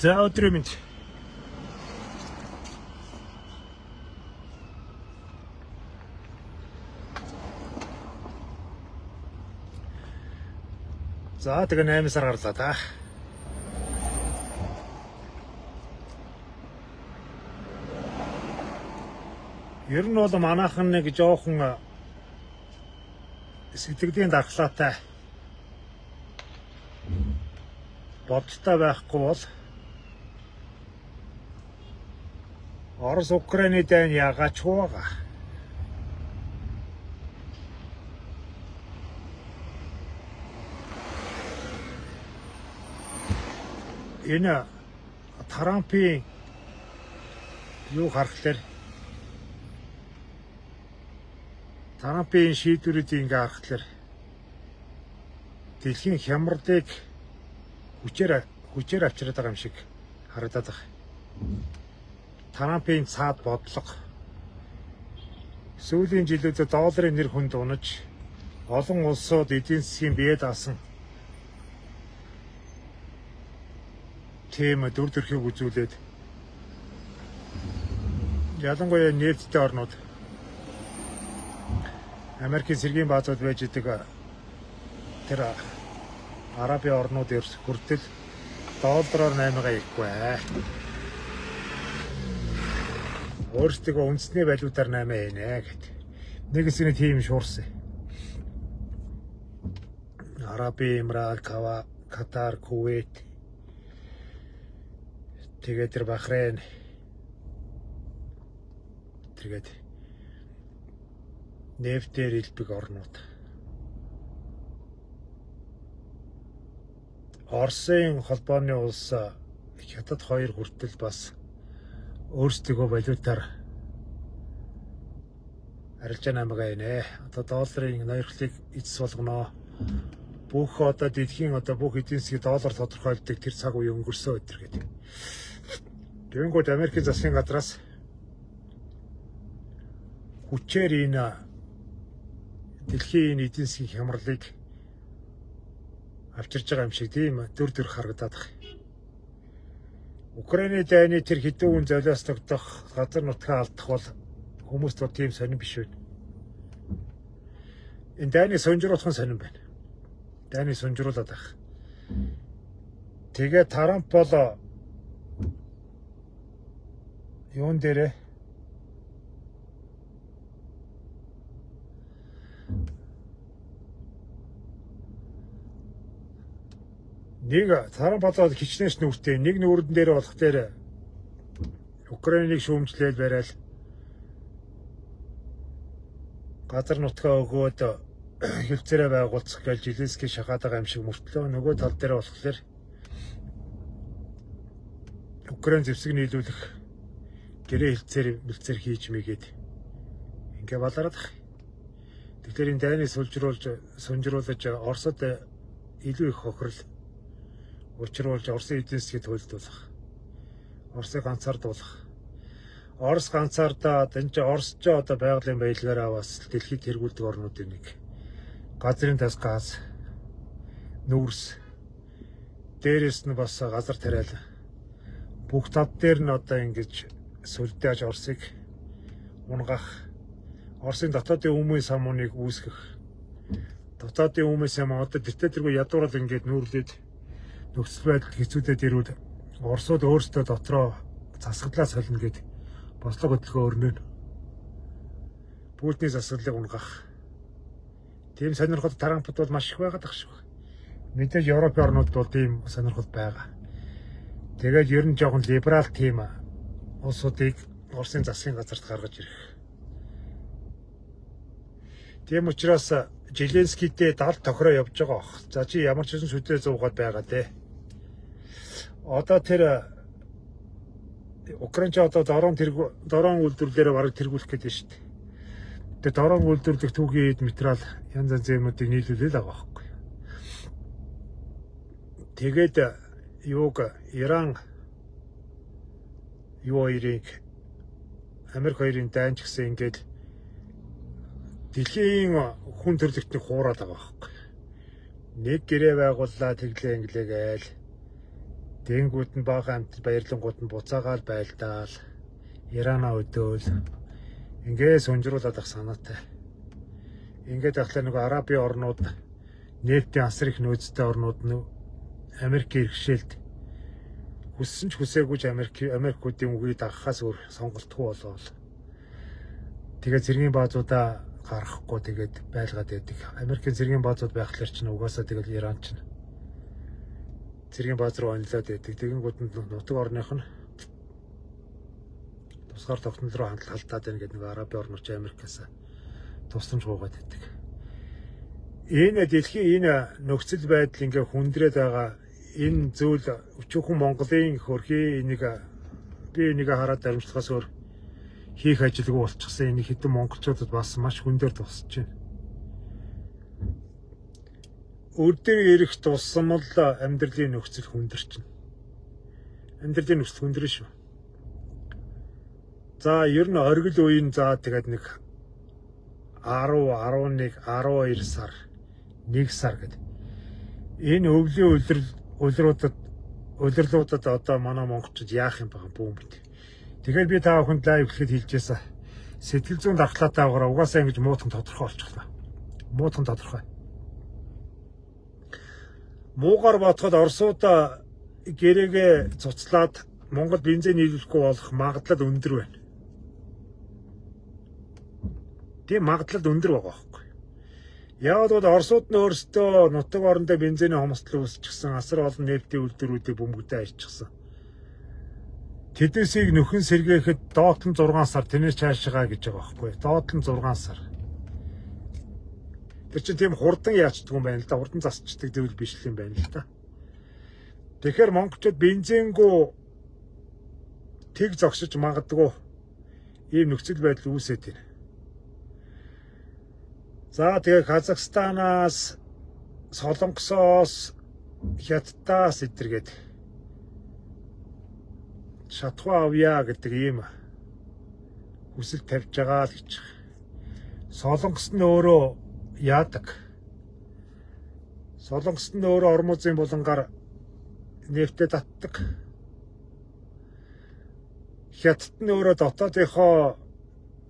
За өдрийн мэнд. За тэгээ 8 сар гарлаа та. Ер нь бол манайхан нэг жоохон сэтгэлийн дархлаатай бодолтой байхгүй бол Орос Украины дайн яагаад байгаа. Энэ Трампын юу харахаар Трампын шийдвэрүүд ингээ харахаар дэлхийн хямралыг хүчээр авчираад байгаа юм шиг харагдаад байна. Трампын цаад бодлого сүүлийн жилүүдэд долларын нэр хүнд унаж олон улсууд эдийн засгийн бие даасан тийм дүр төрхийг үзүүлээд ялангуяа нефттэй орнууд Америкийн цэргийн баазууд байж идэг тэр Арабын орнууд хүртэл доллараар 8-гаа ихгүй. Өөрсдөө үндэсний валютаар 8 хийнэ гэд. Нэг хэсэг тийм шуурсан. Арабын Эмират, Катар, Кувейт, тэгээд тэр Бахрейн, тэгээд нефтээр илбэг орнууд. Оросын холбооны улс Хятад 2 хүртэл бас өөрсдөө валютаар арилжаа 8-гаа хийнэ. Одоо долларын ноёрхлыг эцэс болгоно. Бүх одоо дэлхийн бүх эдийн засгийг доллар тодорхойлдог тэр цаг үе өнгөрсөн өдөр гэдэг. Тэгэнгүүт Америкийн засгийн газраас хүчээр энэ дэлхийн эдийн засгийн хямралыг авчирж байгаа юм шиг тийм дүр харагдаад байна. Украины дайны тэр хэдүүн золиослогдох, газар нутгаа алдах бол хүмүүст бол тийм сонирн биш байна. Энэ дайны сонжруулах сонирн байна. Дайны сонжруулаад байх. Тэгээ Трамп бол юун дээрээ нэг Трамп болоод хичнээн нүртэй нэг нүрдэн дээр болох дээр Украиныг шүүмжлээд барайл газар нутгаа өгөөд хилцээрээ байгуулцах гэж Зеленский шахаад байгаа юм шиг мөртлөө нөгөө тал дээр болохоор Украин зэвсэг нийлүүлэх гэрээ хилцээр хийж мэйгээд ингээ балараад байна. Тэгэхээр энэ дайныг сонжруулж Оросд илүү их хохирол учруулж Оросын эдийн засгийг төлөвлөх. Оросыг ганцаардуулах. Орос ганцаардаад энэ ч Орос ч одоо байгалийн баялгаараа бас дэлхийд тэргүүлдэг орнуудын нэг. Газрын тас газ, нүүрс, дээрээс нь бас газар тариал. Бүх тав дээр нь одоо ингэж сүлдээж Оросыг унгах. Оросын дотоодын өмнө самууныг үүсгэх. Дотоодын өмнө самуу одоо тэртэргүй ядуурал ингэж нүүрлээд нөхцөл байдал хэцүүдэд ирвэл Оросууд өөрсдөө дотроо засаглаа солино гэд бослого хөдөлгөөн өрнөн. Путиний засаглалыг унгах. Тийм сонирхол Трампд бол маш их байгаад байгаа шүү. Мэдээж Европын орнууд бол тийм сонирхол байгаа. Тэгээд ер нь жоохон либерал тийм улсуудыг Оросын засгийн газарт гаргаж ирэх. Тийм учраас Зеленскийтэй далд тохироо явж байгаа бох. За чи ямар ч хэсэн сүдээ зуугаад байгаа те. Одоо тэр Украин ч одоо дорон үйлдвэрлэлээр бараг тэргүүлэх гэдэг шүү дээ. Тэгээ дорон үйлдвэрлэх түүхийн материал янз янзын юмнуудыг нийлүүлээл байгаа байхгүй. Тэгээд юуг Иран юу хоёрыг Америк хоёрын дайнч гэсэн ингээд дэлхийн хүн төрөлхтнийг хуураад байгаа байхгүй. Нэг гэрээ байгууллаа тэглээ инглээгээл дэнгүүд нь бага амт баярлангууд нь буцаагаал байлдаал Ирана өдөөл ингээд сүнжруулаад ах санаатай. Ингээд ахлаа нэг Арабын орнууд нефтийн асар их нөөцтэй орнууд нь Америк иргэшээлд хүссэн ч хүсээгүй Америкуудын үгийг дагахаас өөр сонголтгүй болоод тэгээд зэргийн баазуудаа гаргахгүй тэгээд байлгаад байдаг. Америкийн зэргийн баазууд байхлаар чинь угаасаа тэгэл Иран чинь зэргийн бааз руу онлоод байдаг. Тэгэнгүүт нь нутаг орных нь тусгаар тогтнол руу хандалтаад байна гэдэг нэг Арабын орнууд Америкаас тусламж гуйгаад байдаг. Энэ дэлхийн энэ нөхцөл байдал ингээ хүндрээд байгаа энэ зүйл өчүүхэн Монголын хөрхий би энийг хараад дамжлагаас өөр хийх ажилгүй болчихсон. Энэ хэдэн монголчуудад бас маш хүн дээр тусч байна. Өдөр ирэх тусам л амьдралын нөхцөл хүндэрч байна. Амьдралын нөхцөл хүндрэн шүү. За ер нь оргил үеийн тэгээд нэг 10, 11, 12 сар, 1 сар гэдэг. Энэ өвлийн улирлуудад одоо манай монголчууд яах юм бэ бүүмбэд. Тэгэхээр би та бүхэнд лайв хэлэхэд хэлжээсэн. Сэтгэл зүйн дархлаатай байгаараа угаасаа ингэж муутхан тодорхой болчихлоо. Муутхан тодорхой. Муугар бодоход Оросуудаа гэрээгээ цуцлаад Монгол бензин нийлүүлэхгүй болох магадлал өндөр байна. Тийм магадлал өндөр байгаа байхгүй. Яг л Оросууд нь өөрсдөө нутаг орондоо бензиний хомсдол үүсчихсэн, асар олон нефтийн үйлдвэрүүдийг бөмбөгдөө арччихсан. Тэднээсийг нөхөн сэргээхэд доотлон 6 сар тэнэс цаашгаа гэж байгаа байхгүй. Доотлон 6 сар. Тэр чинь тийм хурдан яачдаг юм байна л да. Хурдан засчдаг зүйл биш л юм байна л да. Тэгэхээр монголчууд бензингүү тэг зогсож магадгүй ийм нөхцөл байдал үүсээд байна. За тэгээ Казахстанаас, Солонгосоос, Хятадаас эдэргээд шатхуу авъя гэдэг ийм хүсэл тавьж байгаа л гэж. Солонгос нь өөрөө яадаг. Солонгос нь өөрөө Ормозын булангаар нефтэ татдаг. Хятад нь өөрөө дотоодынхоо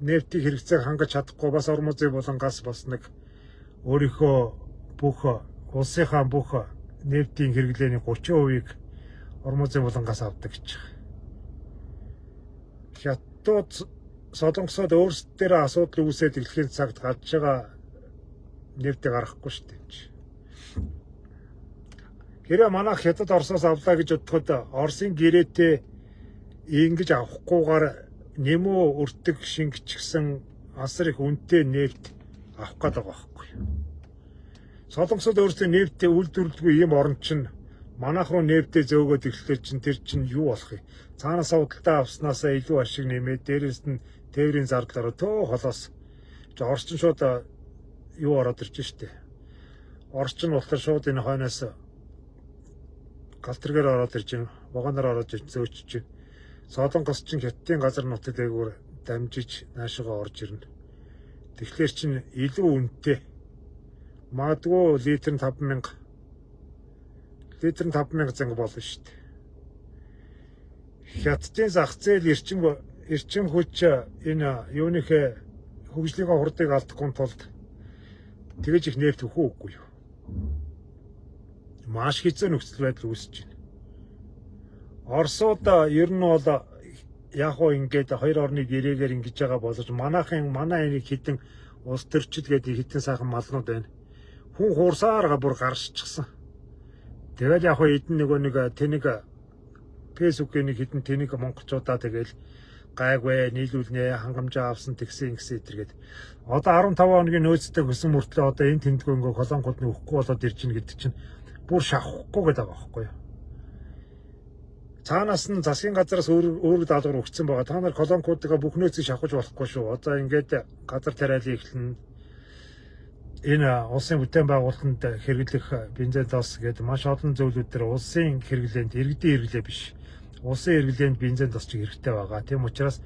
нефтийг хэрэгцээг хангаж чадахгүй бас Ормозын булангаас бас нэг өөрийнхөө бүх улсынхаа бүх нефтийн хэрэглээний 30%-ийг Ормозын булангаас авдаг гэж. Хятадууд Солонгосод өөрсдөө асуудал үүсээд эхлэхийн цагт гадж байгаа нефтийг гаргахгүй шүү дээ. Хэрвээ манайх Хятад Оросоос авлаа гэж бодоход Оросын гэрээтэй ингэж авахгүйгээр нэмүү өртөг шингэчихсэн асар их үнэтэй нефт авах гээд байгаа байхгүй. Солонгосод өөрсдөө нефтээ үйлдвэрлэдэггүй ийм орн чинь манайх руу нефтээ зөөгөөд ирэхлээр чинь тэр чинь юу болох юм? Цаанаас худалдаа авснаасаа илүү ашиг нэмээд дээрээс нь тээврийн зардлаараа төө холоос Орос чинь шууд юу ороод ирж штэ. Орос чинь болохоор шууд энэ хойноос галтргээр ороод ирж байна. Вагоноор ороод ирж зөөчж байна. Солонгос чинь Хятадын газар нутаг дээгүүр дамжиж наашгаа орж ирнэ. Тэгэхээр чинь илүү үнэтэй. Магадгүй литр нь 5,000 зэнг болно шүү дээ. Хятадын зах зээл эрчим хүч энэ юуныхээ хөгжлийн хурдыг алдахгүй тулд тэгэж их нефт өгөх үгүй юу. Маш хэцүү нөхцөл байдал үүсэж байна. Оросууд ер нь бол яг хоо ингээд хоёр орны гэрээгээр ингэж байгаа боловч манай энийг хитэн улс төрчил гэдэг хитэн сайхан малнууд байна. Хүн хуурсаараа бүр гаршчихсан. Тэгээд яг хоо эдэн нэг тэнийг фэйсбүүкийн нэг хитэн тэнийг монголчуудаа тэгэл гайгүй нийлүүлнэ хангамжаа авсан тэгсэн эдэргээд одоо 15 хоногийн нөөцтэй хөсөн мөртлөө одоо энэ тэмдгөө ингээ колонкууд нь өгөхгүй болоод ирж гин гэдэг чинь бүр шахахгүй гэдэг байгаа байхгүй юу. Цаанаас нь засгийн газараас өөр даалгавар өгсөн байгаа. Та нар колонкуудыг бүх нөөцийг шавхаж болохгүй шүү. Одоо ингээд газар тариалан эхлэн энэ улсын бүтээн байгуулалтанд хэрэглэх бензин дос гэдэг маш олон зөвлөд төр улсын хэрэглээнд иргэдийн хэрэглээ биш. улсын эргэлээнд бензин тосч хэрэгтэй байгаа. Тийм учраас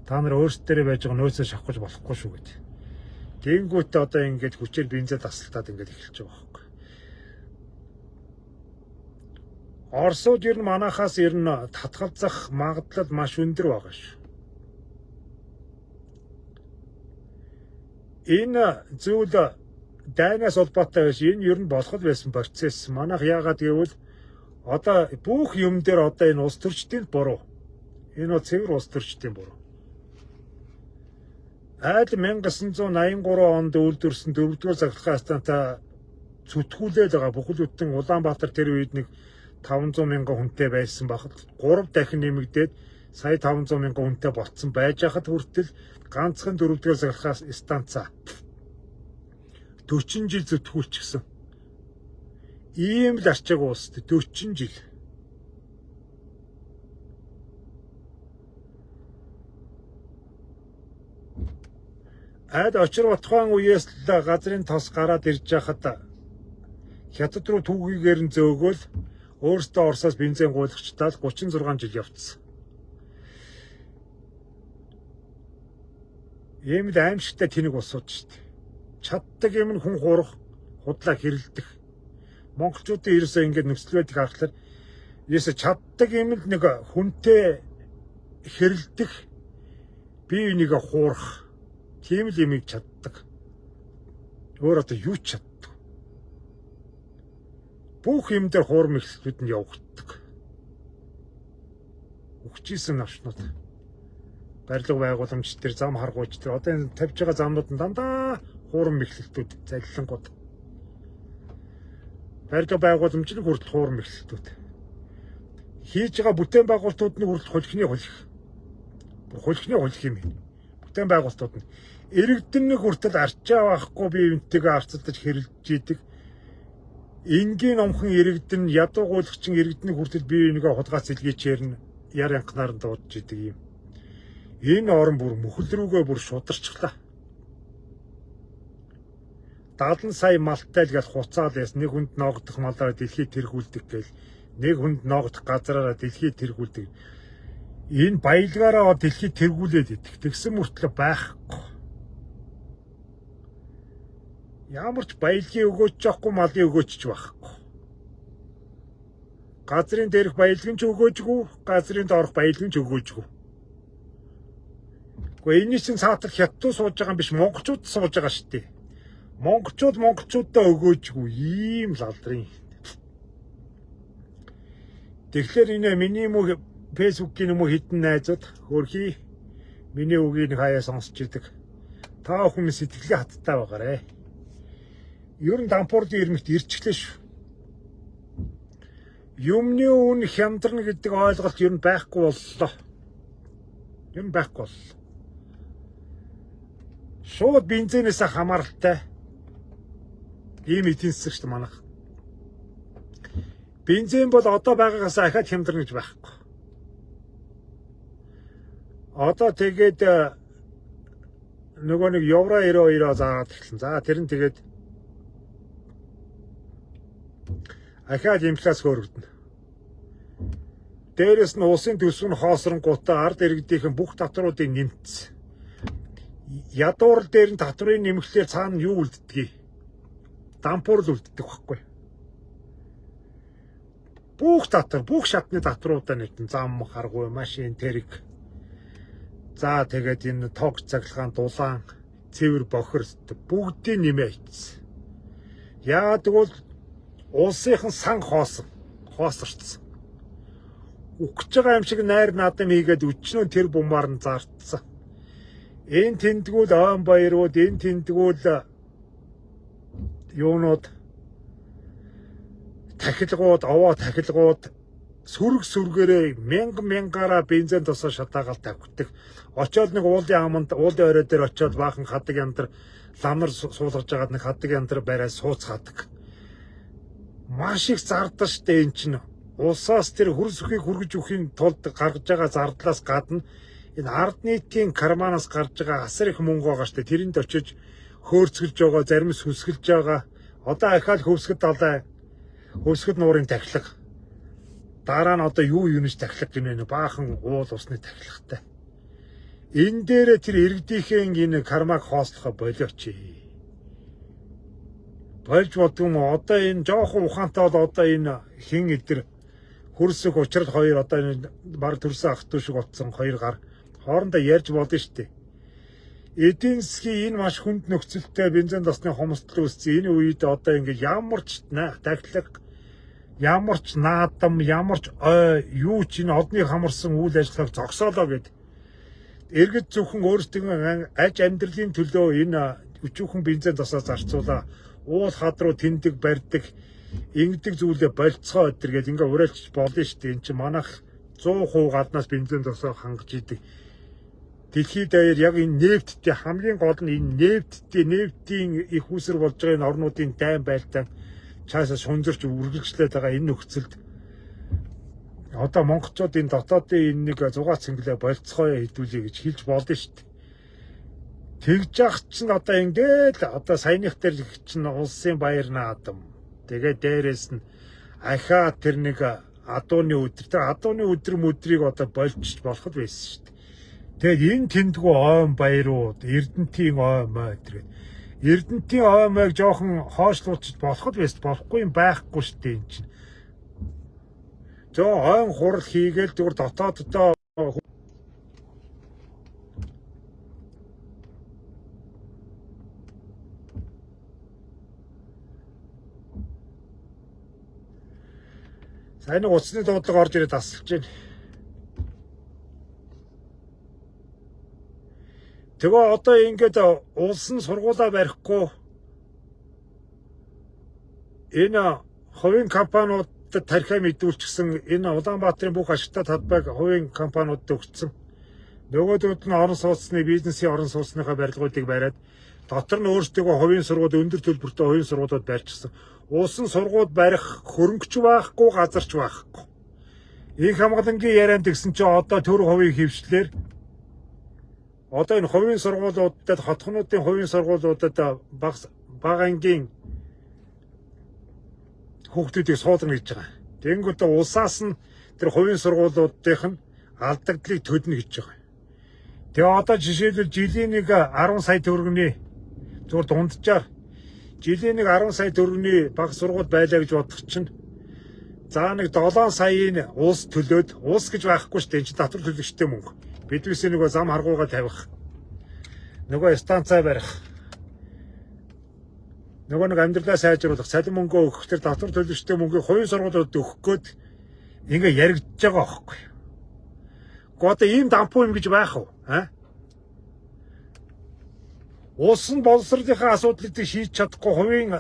та нар өөрсдөө байж байгаа нөөцөө шавхаж болохгүй шүү гэдэг. Тэнгүүтээ одоо ингээд хүчээр бензин тасалтаад ингээд эхэлж байгаа байхгүй. Оросууд ер нь манахаас ер нь татгалзах магадлал маш өндөр байгаа шүү. Энэ зүйл дайнаас холбоотой биш. Энэ ер нь болох байсан процесс. Манайх яагаад гэвэл одоо бүх юм дээр одоо энэ улс төрчдийн буруу. Энэ цэвэр улс төрчдийн буруу. Айл 1983 онд үйлдвэрсэн 4-р захиргааны станцаа зүтгүүлээд байгаа. Бүхэлдэн Улаанбаатар тэр үед нэг 500 мянган хүнтэй байсан багт 3 дахин нэмэгдээд сая 500 мянган хүнтэй болцсон байж хахад хүртэл ганцхан 4-р захиргааны станцаа 40 жил зүтгүүлчихсэн. Ийм л арчааг уусд 40 жил. Айд очир утгаан үеэс л газрын тос гараад ирж хахад хятад руу түүхийгээр нь зөөгөөл өөртөө Оросоос бензин гуйлагчдаа 36 жил явцсан. Ийм л аимшигтай тэнэг усууд шүү дээ. Чаддаг юм нь хүн хурах, худлаа хэрэлдэх. Монголчуудын ерөөсөө ингэж нөхцөл байдгийг харахаар ерөөсөө чаддаг юм л нэг хүнтэй хэрэлдэх, бие биенийг хуурах. Тийм л юмыг чаддаг. Өөр одоо юу ч чаддаг. Бүх юм дээр хуурм эхлэлүүд нь явагддаг. Өгчээсэн навчнууд. Барилга байгууламж төр зам харгууч төр одоо энэ тавьж байгаа замнууд нь дандаа хуурм эхлэлтүүд залилангууд. Барилга байгууламж нь хүртэл хуурм эхлэлтүүд. Хийж байгаа бүтээн байгуулалтууд нь хүртэл хулхины хулих. Хулхины хулих юм. Бүтээн байгуулалтууд нь иргэдэн нэг хүртэл арчаа байхгүй бие биентэйгээ арцалдаж хэрэлж идэг. Энгийн номхон иргэдэн ядуугуулагчин иргэдний хүртэл бие бинийгээ хулгайц илгээчээр нь яр янхнаар нь дуудаж идэг юм. Энэ орн бүр мөхөл рүүгээ бүр шударчлаа. 70 сая малтай л гэж хуцаал яс нэг хүнд ноогдох малаараа дэлхийд тэргүүлдэг гэл нэг хүнд ноогдох газараараа дэлхийд тэргүүлдэг. Энэ баялгаараа дэлхийд тэргүүлээд идэх. Тэгсэн мөртлөө байхгүй. Ямар ч баялгийн өгөөч жоохгүй малын өгөөч ч байхгүй. Газрын дээрх баялгийн ч өгөөжгүй, газрын доорх баялгийн ч өгөөжгүй. Гэхдээ энэ чинь саатар хятад сууж байгаа юм биш, монголчууд сууж байгаа шүү дээ. Монголчуудаа өгөөжгүй ийм л алдрын. Тэгэхээр энэ миний мөн фэйсбүүкийн мөн хитэн найзууд хөрхий миний үгийг хаяа сонсч идэг. Та бүхэн сэтгэлээ хаттай байгаарэ. Ер нь дампуурын ирмэгт ирчихлээ шүү. Юмны үн хямдарна гэдэг ойлголт ер нь байхгүй боллоо. Ер нь байхгүй боллоо. Шууд бензинээс хамааралтай. Ийм эдийн засаг шүү дээ манайх. Бензин бол одоо байгаагаас ахаад хямдарна гэж байхгүй. Одоо тэгээд нөгөө нэг евро 92-оо заагаад эхэлсэн. За тэр нь тэгээд ахаад инфляц хөргөднө. Дээрээс нь улсын төсөв нь хоосронгуудаа ард иргэдийнхэн бүх татваруудыг нэмсэн. Ядуурл дээр нь татврын нэмэхлээр цаана юу үлддэг? Дампуур л үлддэг байхгүй. Бүх татвар, бүх шатны татваруудаа нэмсэн. Зам, харгуй, машин, тэрэг. За тэгээд энэ тог цаглагаан, дулаан, цэвэр бохир бүгдийг нэмээ хийсэн. Яагаад гэвэл улсынхан сан хоосорцсон. Үхэж байгаа юм шиг найр наадам хийгээд өчнөө тэр бумаар нь зартсан. Энэ тэмдгүүл ойн баярууд, энэ тэмдгүүл юунууд тахилгууд, овоо тахилгууд сүргээрээ мянгаараа бензин тосоо шатаагаал тавьдаг. Очоод нэг уулын аманд, уулын орой дээр очоод баахан хадаг яндар ламнар суулгаж байгаад нэг хадаг яндар барай сууцгаадаг. Маш их зардаг штэ эн чинь. Улсаас тэр хөрс өхийг хүргэж өхийн тулд гаргаж байгаа зардлаас гадна энэ ард нийтийн карманаас гарч байгаа асар их мөнгө байгаа штэ. Тэрэнд очиж хөөрцгөлж байгаа, зарим нь сүсгэлж байгаа. Одоо ахаал хөвсгөд далай, хөвсгөд нуурын тахилга. Дараа нь одоо юу юунэж тахилах гинэ баахан уул усны тахилахтай. Энэ дээрээ тэр иргэдийнхээ энэ кармаг хоослохоо болооч. Болж бодгом одоо энэ жоохон ухаантай бол одоо энэ хин эдэр хөрсөх учрал хоёр одоо энэ баг төрсөн ах トゥ шиг утсан хоёр гар хоорондоо ярьж болно шүү дээ. Эдийн засгийн энэ маш хүнд нөхцөлтэй бензин дасны хомсдол үүссэн энэ үед одоо ингэ ямар ч тахилга, ямар ч наадам, ямар ч юу ч энэ одны хамарсан үйл ажиллагааг зогсоолоо гэд иргэд зөвхөн өөрсдийн аж амьдралын төлөө энэ өчүүхэн бензин дасаа зарцуулаа уул хад руу тэндэг барьдаг ингэдэг зүйлээ болцгоо өдр гэж ингээ уриалж болно шүү дээ. Энд чинь манайх 100% гаднаас бензин дасаа хангаж идэг. Дэлхийд даяар яг энэ нефттэй хамгийн гол нь энэ нефтийн их үүсэр болж байгаа энэ орнуудын дайн байлдаан цаасаа шунжирч үргэлжлээд байгаа энэ нөхцөлд одоо монголчуудын дотоодын энэ нэг зугаа цэнгэлээ болцгоё хэдүүлээ гэж хэлж болно шүү дээ. Тэгж яах чинь одоо ингээд одоо саяных дээр чинь улсын баяр наадам. Тэгээ дээрээс нь ахаа тэр нэг адууны өдөр тэр адууны өдөр мөдрийг одоо болчих болоход байсан шүү дээ. Тэгээд энэ тэндгүү ойн баярууд Эрдэнтийн оймоо гэдэг. Эрдэнтийн оймойг жоохон хоошлуулчих болоход байсан болохгүй юм байхгүй шүү дээ энэ чинь. Зөө ойн хурал хийгээл зүгээр дотооддоо сайн уцны дуудлага орж ирээд асалж байна. Тэгээ одоо ингээд улсын сургуулаа барихгүй энэ хувийн компаниудад тархиа мэдүүлчихсэн энэ Улаанбаатарын бүх ашигтай талбайг хувийн компаниудад өгсөн. Нөгөөдүүд нь орон сууцны бизнесийн орон сууцныхаа барилгуудыг бариад дотор нь өөрсдөө хувийн сургууль өндөр төлбөртэй хувийн сургуулиуд барьчихсан. Улсын сургууль барих хөрөнгөч байхгүй газарч байхгүй. Инх хамгаалангийн ярианд гисэн чи одоо төр хувийн хөвчлэр одоо энэ хувийн сургуулиудад хотхнуудын хувийн сургуулиудад бага ангийн хүүхдүүдийг суулгана гэж байгаа. Тэнгүүтээ улсаас нь тэр хувийн сургуулиудынх нь алдагдлыг төлнө гэж байгаа. Тэгээ одоо жишээлбэл жилийн нэг 10 сая төгрөгийн зүгээр дунджаар жилийн нэг 10 сая төгрөгийн бага сургууль байлаа гэж бодох чинь за нэг 7 саяын улс төлөөд улс гэж байхгүй шүү дээ. Энд чинь татвар төлөгчтэй мөнгө. Бидвээс нөгөө зам харгуугаа тавих. Нөгөө станцаа барих. Нөгөө нэг амьдралаа сайжруулах, цалин мөнгөө өгөх төр татвар төлөгчтэй мөнгийг хувийн сургуулиуд өгөх гээд ингээ яригдж байгаа байхгүй. Гэхдээ одоо ийм дампуу юм гэж байх уу? Улс нь боловсролынхаа асуудлыг шийдэж чадахгүй хувийн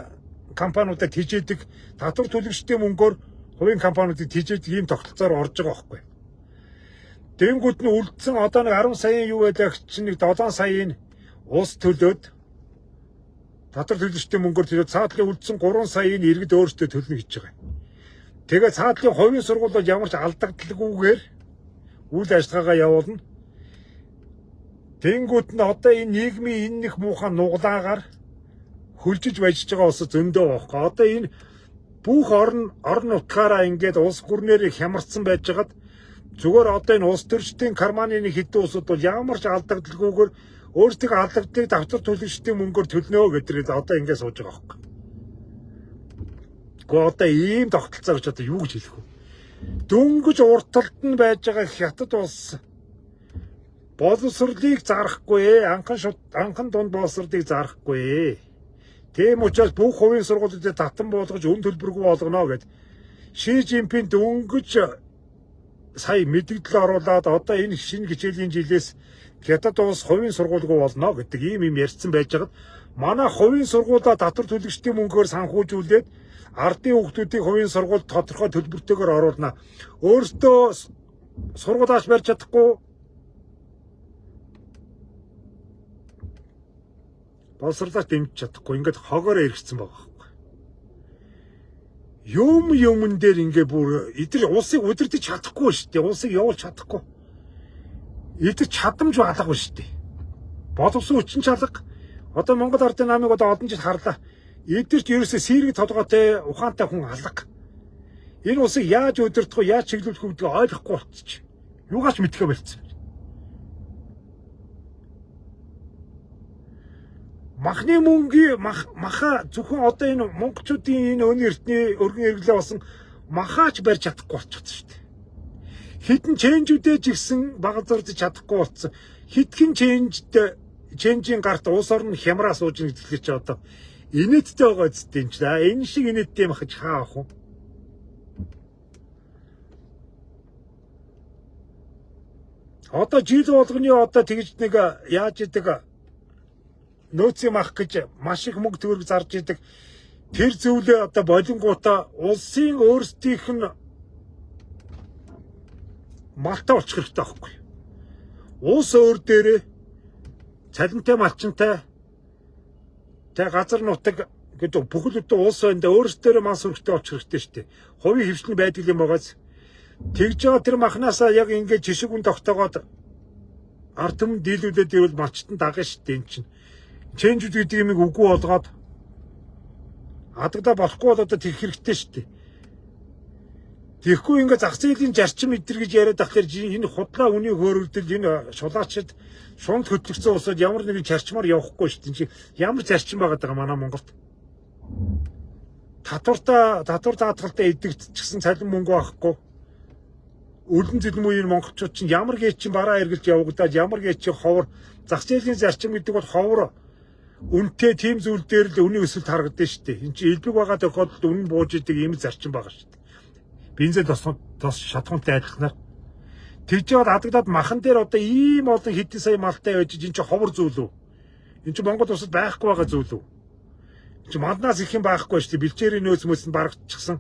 компаниудад хижээдэг татвар төлөгчтэй мөнгөөр хувийн компаниудыг хижээдэг ийм тогтолцоор орж байгаа байхгүй. Тэнгүүд нь үлдсэн одоо нэг 10 саяын юу байлаа чинь нэг 7 саяын улс төлөөд татвар төлөгчтэй мөнгөөр төлөөд цаатлын үлдсэн 3 саяын иргэд өөрсдөө төлнө гэж байгаа. Тэгээ цаатлын хувийн сургуулиуд ямар ч алдагдaltaгүйгээр үйл ажиллагаагаа явуулна. Тэнгүүд нь одоо энэ нийгмийн энэ их муухан нуглаагаар хөлжиж байж байгаа ус зөндөө байхгүй. Одоо энэ бүх орон нутгаараа ингээд улс гүрнээрээ хямарсан байж байгаад зүгээр одоо энэ улс төрчдийн карманы нэг хэдэн улсууд бол ямар ч алдагдaltaгүйгээр өөрсдөө алдагдтыг давтар төлөгчдийн мөнгөөр төлнө гэдэргээд одоо ингэ сууж байгаа байхгүй. Гэхдээ одоо ийм тогтолцоо гэж одоо юу гэж хэлэх вэ? Дөнгөж урталт нь байж байгаа хятад улс боловсролыг зарахгүй, анхан дунд боловсролыг зарахгүй. Тийм учраас бүх хувийн сургуулиудад татан болгож өн төлбөргүй болгоно гэд Ши Жинпин дөнгөж сая мэдээлэл оруулаад одоо энэ шинэ хичээлийн жилээс хятад улс хувийн сургуульгүй болно гэдэг ийм юм ярьсан байж байгаад манай хувийн сургуулаа татвар төлөгчдийн мөнгөөр санхүүжүүлээд ардын хүүхдүүдийг хувийн сургуульд тодорхой төлбөртэйгээр оруулна. Өөртөө сургуулаач барьж чадахгүй боловсруулаач дэмжиж чадахгүй ингээд хогоороо иргэцсэн байгаа. Юмн дээр ингээ бүр эдгээр улсыг удирдах чадахгүй шүү дээ. Улсыг явуулж чадахгүй. Эдгээр чадамж алгагүй шүү дээ. Боловсон хүчин чалга. Одоо Монгол Ардын намыг одоо олон жил харлаа. Эдгээр ч ерөөсөө сэрэг толгойтой ухаантай хүн алга. Энэ усыг яаж удирдах вэ? Яаж чиглүүлэх вэ гэдгийг ойлгохгүй болчих. Юугаач мэдхэ болцсон. Махны мөнгө маха зөвхөн одоо энэ монголчуудын энэ өнөө эртний өргөн эргэлээ болсон махаач барьж чадахгүй болчихсон шүү дээ. Хитэн ченжүүдээ ч ихсэн бага зурж чадахгүй болсон. Хитгэн ченжийн гарт улс орн хямраа сууж нэгдлээ чи одоо инээдтэй байгаа зү энэ ч да. Энэ шиг инээдтэй юм хаж хаа авах вэ? Одоо жил болгоны одоо тэгж нэг яаж идэг нөөцийн мах гэж маш их мөнгө төгрөг зарж идэг. Тэр зөвлөө одоо болонгуудаа улсын өөрсдийнх нь малтай болчих хэрэгтэй байхгүй. Улс өөр дээрээ цалинтай малчинтай газар нутаг гэдэг бүхэл өдөө улс байна да өөрсдөө мал сүрхтэй очих хэрэгтэй шүү дээ. Хувийн хвшил байдаг юм байгаас тэгж байгаа тэр махнаасаа яг ингээд жишг үн тогтоогоод ард түмэн дийлүүлээд ивэл малчтан дагна шүү дээ энэ чинь. Ченжүүд гэдэг юм үгүй болгоод адагдаа болохгүй бол одоо тэгэх хэрэгтэй шүү дээ. Тэгэхгүй ингээд зах зээлийн зарчим эдэр гэж яриад тахлаар энэ худлаа үнийг хөөрөлдөл энэ шулаачид шунд хөтлөгцөн усад ямар нэгэн зарчмаар явахгүй шүү дээ. Ямар зарчим байгаа даа манай Монголд. Татвар даатгалтай идэгдчихсэн цалин мөнгө авахгүй. Үлэн зэлмүүийн монголчууд чинь ямар гээч чинь бараа эргэлж явагдаад ямар гээч чинь ховор зах зээлийн зарчим гэдэг бол ховор үнэтэй тийм зүйл дээр л үнийн өсөлт харагдана шүү дээ. Энд чинь элбэг байгаа тохиолдолд үнэн бууж идэг ийм зарчим байгаа шүү дээ. Бензин тос шатхуунтай адилханаар тэгж яваад адагдаад махан дээр одоо ийм олон хэдэн сая малтай байж энэ чинь ховор зүйл үү? Энэ чинь Монгол улсад байхгүй байгаа зүйл үү? Энэ чинь манднаас их юм байхгүй шүү дээ. Бэлчээрийн нөөц мөс нь барагдчихсан.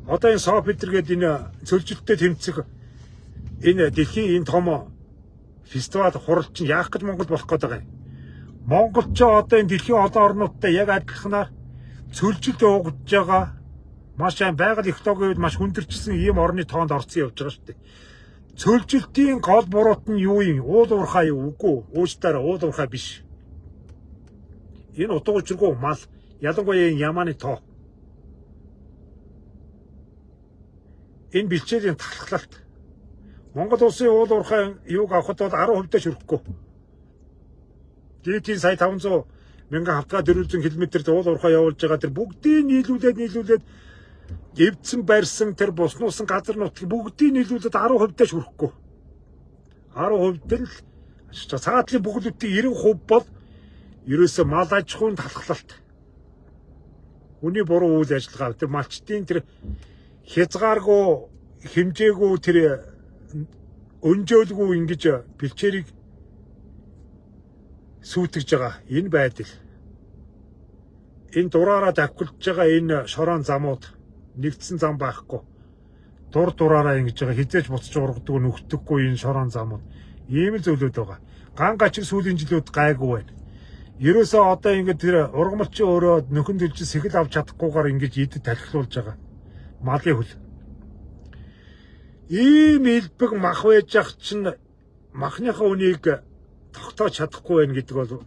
Одоо энэ Софитер гэдэг энэ цөлжилттэй тэмцэх энэ дэлхийн энэ том фестивал хурал чинь яах гэж Монгол болох гээд байгаа юм. Монгол ч одоо энэ дэлхийн олон орнуудтай яг адилханаар цөлжилт уугдж байгаа маш байгаль экологийн үед маш хүндэрчсэн ийм орны тоонд орцсон явж байгаа шүү дээ. Цөлжилтийн гол буруут нь юу юм? Уул уурхай юу? Үгүй. Уучлаарай, уул уурхай биш. Энэ утга учиргүй мал, ялангуяа энэ ямааны тоо. Энэ бэлчээрийн талхлалт. Монгол улсын уул уурхай юуг авахд бол 10% дэш өрөхгүй. Дээдийн сая 500 мянган хавтгаа 400 км-д уул уурхай явуулж байгаа тэр бүгдийг нийлүүлээд эвдсэн барьсан тэр буснуусан газар нутгийг бүгдийг нийлүүлээд 10% дэш өрөхгүй. 10% дээр л цаатлын бүхлүүдийн 90% бол ерөөсөө мал аж ахуйн талхлалт. Үний буруу үйл ажиллагаа тэр малчтын тэр хязгааргүй хэмжээгүй тэр өнжөөлгүй ингэж бэлчээрийг сүйтгэж байгаа энэ байдал. Энэ дураараа давхилж байгаа энэ шороон замууд нэгдсэн зам байхгүй. Дураараа ингэж байгаа хизээж буцаж ургадаг нөхдөггүй энэ шороон замууд. Ийм л зөвлөд байгаа. Гангач сүүлийн жилүүд гайгүй байна. Ерөөсөө одоо ингэж тэр ургамалчин өөрөө нөхөн дэлж сэхэл авч чадахгүйгээр ингэж идэд талхилуулж байгаа. Малын хөл. Ийм элбэг мах байж ах чинь махныхаа үнийг тогтоож чадахгүй байх гэдэг бол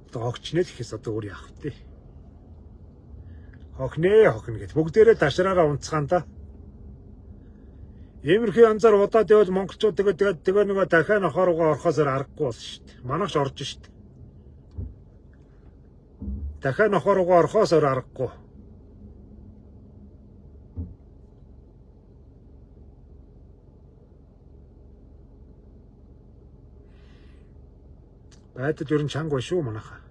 одоо хогчнээ л ихээс одоо өөр яах вэ? Хохно гэж бүгдээрээ ташраараа унцгаанда. Иймэрхүү янзаар удаад явал монголчууд тэгээд нөгөө дахиад нохоргоо орхосоор аргагүй болсон шүү дээ. Манайх ч орж шүү дээ. Дахиад нохоргоо орхосоор аргагүй. Байдал ер нь чанга шүү манайхаа.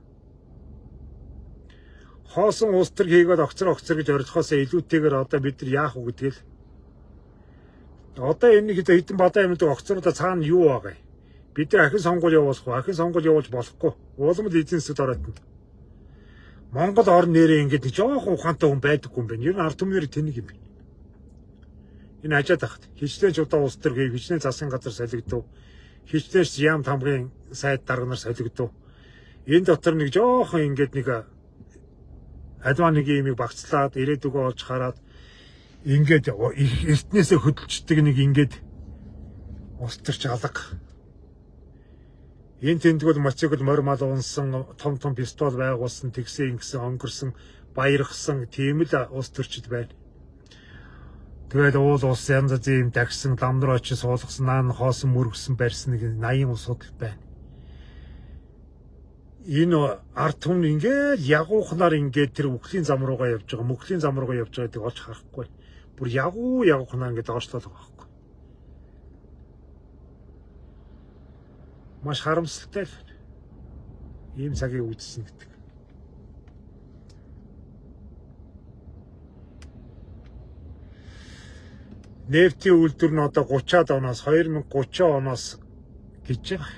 Хоосон улс төр хийгээд огцор гэж орилохоосоо илүүтэйгээр одоо бид нар яах вэ гэдгээл. Одоо энэ хэдэн бадаа юмдаг огцоруудаа цаана юу байгаа юм? Бид нар ахин сонгуул явуулах уу? Ахин сонгуул явуулж болохгүй. Улам л эзэн засагт оройтно. Монгол орн нэрээ ингэж нэг жоохон ухаантай хүн байдаггүй юм байна. Ер нь ард түмнэр тэнэг юм байна. Энэ ажаад тахт. Хичнээн ч удаа улс төр хийв, хичнээн засгийн газар солигдов. Хичнээн яам тамгын сайд дарга нар солигдов. Энэ дотор нэг жоохон ингэж нэг адван нэг юмыг багцлаад ирээдүгөө олж хараад ингээд эртнээсээ хөдөлждөг нэг ингээд улс төрч алга. Энэ тэмдгэл моцикл морь мал унсан том пистол байгуулсан тэгсэн ингэсэн онгорсон баярхсан тийм л улс төрчид байна. Тэгээд уул улс янз янзын дагсан лам руу очиж суулгасан наан хоосон мөргсөн барьсан нэг 80 улс судал байна. Энэ ард түмэн ингээд ягуухнаар ингээд тэр үхлийн зам руугаа явж байгаа, мөхлийн зам руугаа явж байгааг олж харахгүй. Бүр ягуухнаар ингээд доошлол байгаа байхгүй. Маш харамсалтай л ийм цагийг үзсэн гэдэг. Нефтийн үйлдвэр нь одоо 30-аад оноос 2030 оноос гэж байгаа.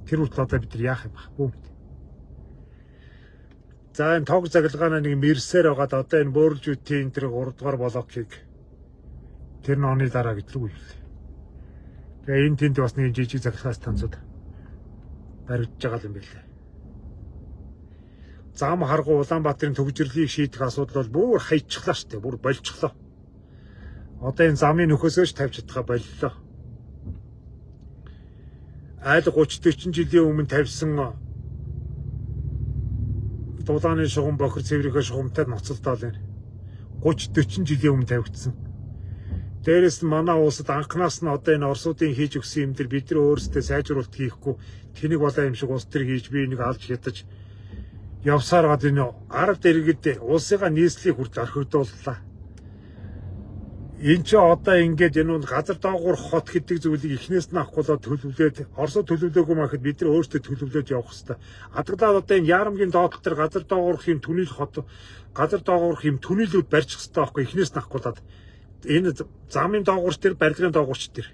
Тэр хүртэл одоо бид нар яах юм бэ? За энэ тог заглагаана нэг мэрсээр байгаад одоо энэ бөөрөлжүүдийн тэр 3 дугаар блокийг тэр нь оны дараа гэтлгүй юм. Тэгээ энэ тэнд бас нэг жижиг заглагаас танцууд баригдаж байгаа юм билээ. Зам харгуу Улаанбаатарын төгжрлийг шийдэх асуудал бол бүр хайчглаа штэ, бүр болчихлоо. Одоо энэ замын нөхөөсөөч тавьж чадхаа боллоо. Айл 30-40 жилийн өмнө тавьсан дулааны шугам бохир цэврийнхээ шугамтай ноцолдоод байна. 30-40 жилийн өмнө тавигдсан. Дээрээс нь манай улсад анхнаас нь одоо энэ Оросуудын хийж өгсөн юм дээр бид нар өөрсдөө сайжруулалт хийхгүй тэнийг болоо юм шиг улс төр хийж би энийг алж ядаж явсаар гад энэ ард иргэд улсынхаа нийслэлийг хүртэл орхигдууллаа. Энд чи одоо ингээд энэ газар доогуур хот гэдэг зүйлийг эхнээс нь авахгүй л төлөвлөөд Оросоо төлөвлөөгүй махад бид нар өөрсдөө төлөвлөөд явах хэрэгтэй. Адглаад одоо энэ Ярамгийн доотлол төр газар доогуурх юм түнэл хот, газар доогуурх юм түнэлүүд барьчих хэрэгтэй байхгүй эхнээс нь авахгүй л энэ замын доогуурч төр барилгын доогуурч төр.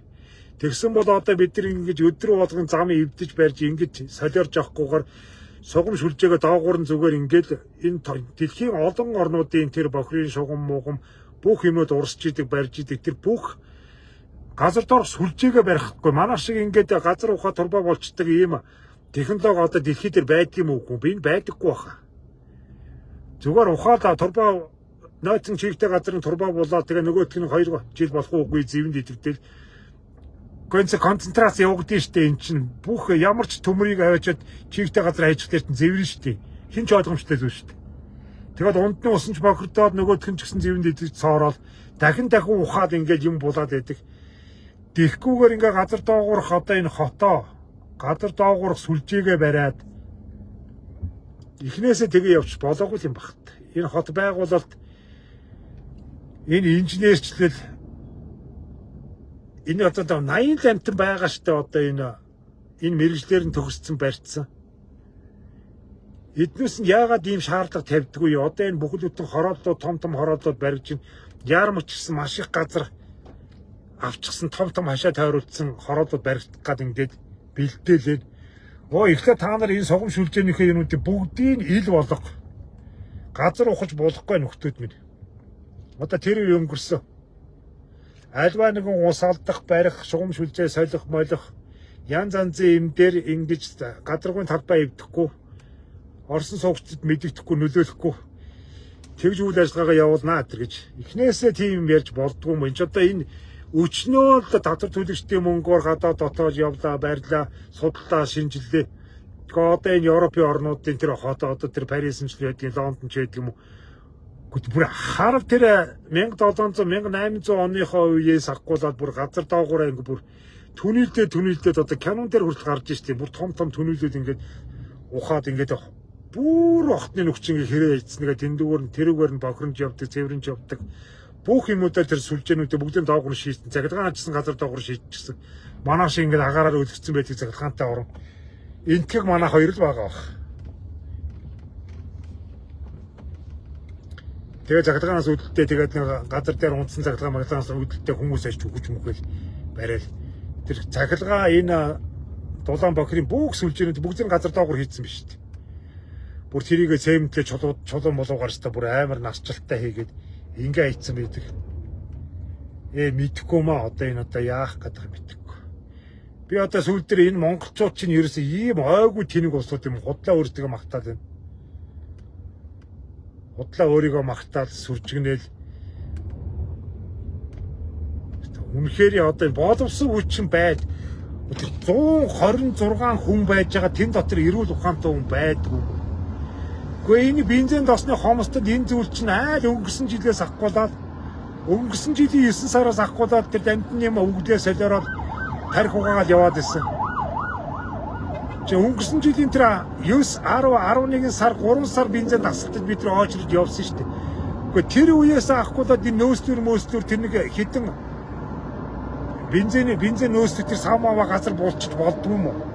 Тэгсэн бол одоо бид нар ингэж өдрө болгон замыг эвдэж барьж ингэж солиорж авахгүйгээр сугам шүлжээгээ доогуур нь зүгээр ингээд энэ дэлхийн олон орнуудын тэр бохирын шугам муугам бүх юмуд урсч идэг барьж идэг тэр бүх газар доорх сүлжээгээ барихгүй манай шиг ингээд газар ухаа турбаа болчдөг ийм технологи одоо дэлхий дээр байдгийн үгүй би энэ байдаггүй баха. Зүгээр ухаалаа турбаа нойтон чигтэй газрын турбаа болоод тэгээ нөгөөх нь 2 жил болох уугүй зэвэнд идэвдэл концентрац явагдсан штэ эн чинь бүх ямар ч төмрийг аваачаад чигтэй газар хайчихлаа чинь зэврэн штэ хин ч ойлгомжтой зүйл штэ. Тэгээд ундны усан ч бохирдоод нөгөөх нь ч гэсэн зэвэнд идэж цоорол дахин ухаад ингээд юм булаад байдаг. Дэлхгүйгээр ингээд газар доогуурх одоо энэ хотоо газар доогуурх сүлжээгээ бариад эхнээсээ тэгээ явж болоогүй юм багт. Энэ хот байгуулалт энэ инженерчлэл энэ одоо 80 амтан байгаа штэ одоо энэ мэрэгжлэр нь төгссөн барьцсан. Эднээс нь яагаад ийм шаардлага тавьдгүй юу? Одоо энэ бүхэл бүтэн хорооллоо том хорооллоод барьж ин Яармч гэсэн маш их газар авчихсан том хашаа тойруулсан хорооллууд баригдах гад ингээд бэлдээлээ. Эхлээ та нар энэ согом шүлжээнийхээ юмнуудыг бүгдийг ил болгох. Газар ухаж болохгүй нөхдүүд минь. Одоо тэр үе өнгөрсөн. Альва нэгэн ус алдах, барих, шугам шүлжээ солих, молих янз янзын юм дээр ингэж гадаргын талбай эвдэхгүй. Орсон суугчдад мэддэхгүй нөлөөлөхгүй тэгж үйл ажиллагаагаа явуулнаа гэж эхнээсээ тийм юм ярьж болдгүй юм. Энд одоо энэ өчнөө л татвар төлөгчдийн мөнгөөр гадаад дотоод явлаа, барьлаа, судаллаа, шинжиллээ. Тэгэхээр одоо энэ Европын орнуудын тэр хотоо одоо тэр Парис ч гэдэг, Лондон ч гэдэг юм уу. Бүр харав тэр 1700 1800 оныхоо үеэс ахгуулаад бүр газар доогуураа ингэ бүр түнэлдээд одоо канон дээр хүртэл гарч ирсэн. Бүр том түнэлүүд ингээд ухаад ингээд бүр охтны нүгчингээ хэрэг хийцнэгээ тэндүүгээр нь тэрүүгээр нь бохиромж явдаг, цэвэрнж явдаг. Бүх юмудаа тэр сүлжээнүүдээ бүгдийг доогуур шийдсэн. Цахилгаан ачсан газар доогуур шийдчихсэн. Манайх шиг ингээд агаараар өлгцсэн байдаг цахилгаантай орон. Энтгэг манай хоёр л байгаа бах. Тэгээ цахилгаанаас үүдэлтэй тэгээд нэг газар дээр унтсан цахилгаанаас үүдэлтэй хүмүүс ажиж өгч мөхөл барайл. Тэр цахилгаан энэ дулаан бохирын бүх сүлжээнүүд бүгдийг газар доогуур хийдсэн биз дээ. Бүр тэрийгэ цемэнтлээ чулуун болоогаар өстө бүр амар насжилттай хийгээд ингээ айцсан байдаг. Мэдхгүй маа одоо энэ одоо яах гэдэг юм мэдхгүй. Би одоо сүүл дээр энэ монголчууд чинь ерөөсөө ийм ойгүй тэнэг улсууд юм худлаа өөрсдөө магтаал байна. Худлаа өөрийгөө магтаал сүржигнээл. Үнэхээр одоо боловсон хүчин байд 126 хүн байж байгаа тэн дотор эрүүл ухаантай хүн байдгүй. Гэхдээ энэ бензин досны хомстод энэ зүйл чинь айл өнгөрсөн жилээс авахгүйдаад өнгөрсөн жилийн 9 сараас авахгүйдаад тэр дамтны юм өгдөө солиороод тарих угаагаад яваад ирсэн. Өнгөрсөн жилийн тэр 9, 10, 11 сар 3 сар бензин тасалтад бид нар очрож явсан шүү дээ. Гэхдээ тэр үеэс авахгүйдаад энэ нөөцлөр тэр нэг хитэн бензин нөөцлөг тэр самава газар булчиж болдгүй юм уу?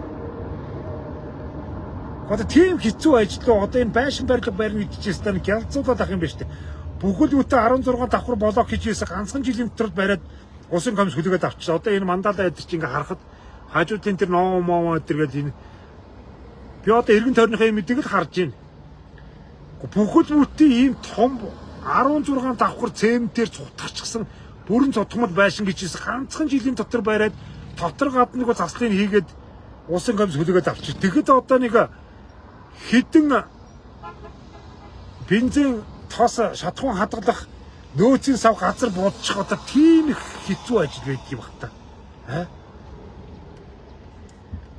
Одоо тийм хэцүү ажил одоо энэ байшин барилга барьна гэдчихсэн гялцуулаад ах юм байна шүү дээ. Бүхэл бүтэн 16 давхар блок хийж ийсэн ганцхан жилийн дотор бариад усан комисс хүлээгээд авчихсан. Одоо энэ мандалаа эдэр чи ингээ харахад хажуудын тэр ном эдэргээд энэ би одоо эргэн тойрныхаа мэдгийг л харж байна. Бүхэл бүтэн ийм том 16 давхар цементээр цутгарчихсан бүрэн цутгамал байшин гэж ийсэн ганцхан жилийн дотор бариад дотор гадныг заслыг хийгээд усан комисс хүлээгээд авчих. Тэгэхэд одоо нэг хідэн бензин тос шатхуун хадгалах нөөцийн сав газар бодчих одоо тийм их хэцүү ажил байдаг юм бах та.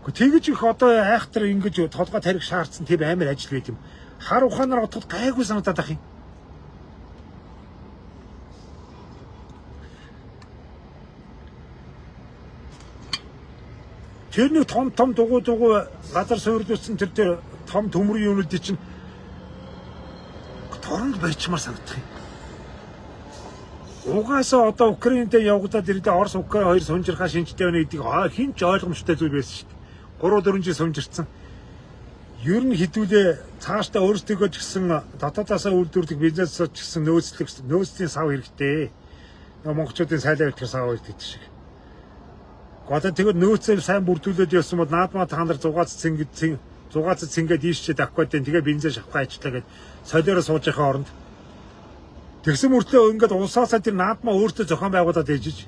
Тэгэж их одоо айхтар ингэж толгой тарих шаардсан тийм амар ажил байд юм. Хар ухаанаар бодоход гайгүй санагдаад ах юм. Тэр нэг том дугуй газар суурилсан тэр том төмрийн юунуудыг чинь торонд барьчмаар санагдах юм. Угаасаа одоо Украинд явагдаад ирээд Орос Украин хоёр сунжирхаа шинжтэй байна гэдгийг хин ч ойлгомжтой зүйл байсан шүү дээ. 3-4 жил сунжирцсан. Ер нь хідүүлээ цаашдаа өөрсдөө ч гэсэн дотоодоосоо үйлдвэрлэх бизнесээс ч гэсэн нөөцлийн сав хэрэгтэй. Монголчуудын сайлаа гэх сав байдаг шиг. Одоо тэгээд нөөцөө сайн бүрдүүлээд явсан бол наадмаа та нар 600 цэнгээд ийшчээ давхгүйд тэгээ бензин шавхаа ажиллаа гэж солиороо сууж байгаа оронд тэгсэн мөртлөө ингээд улсаасаа тэр наадмаа өөртөө зохион байгуулад ээжиж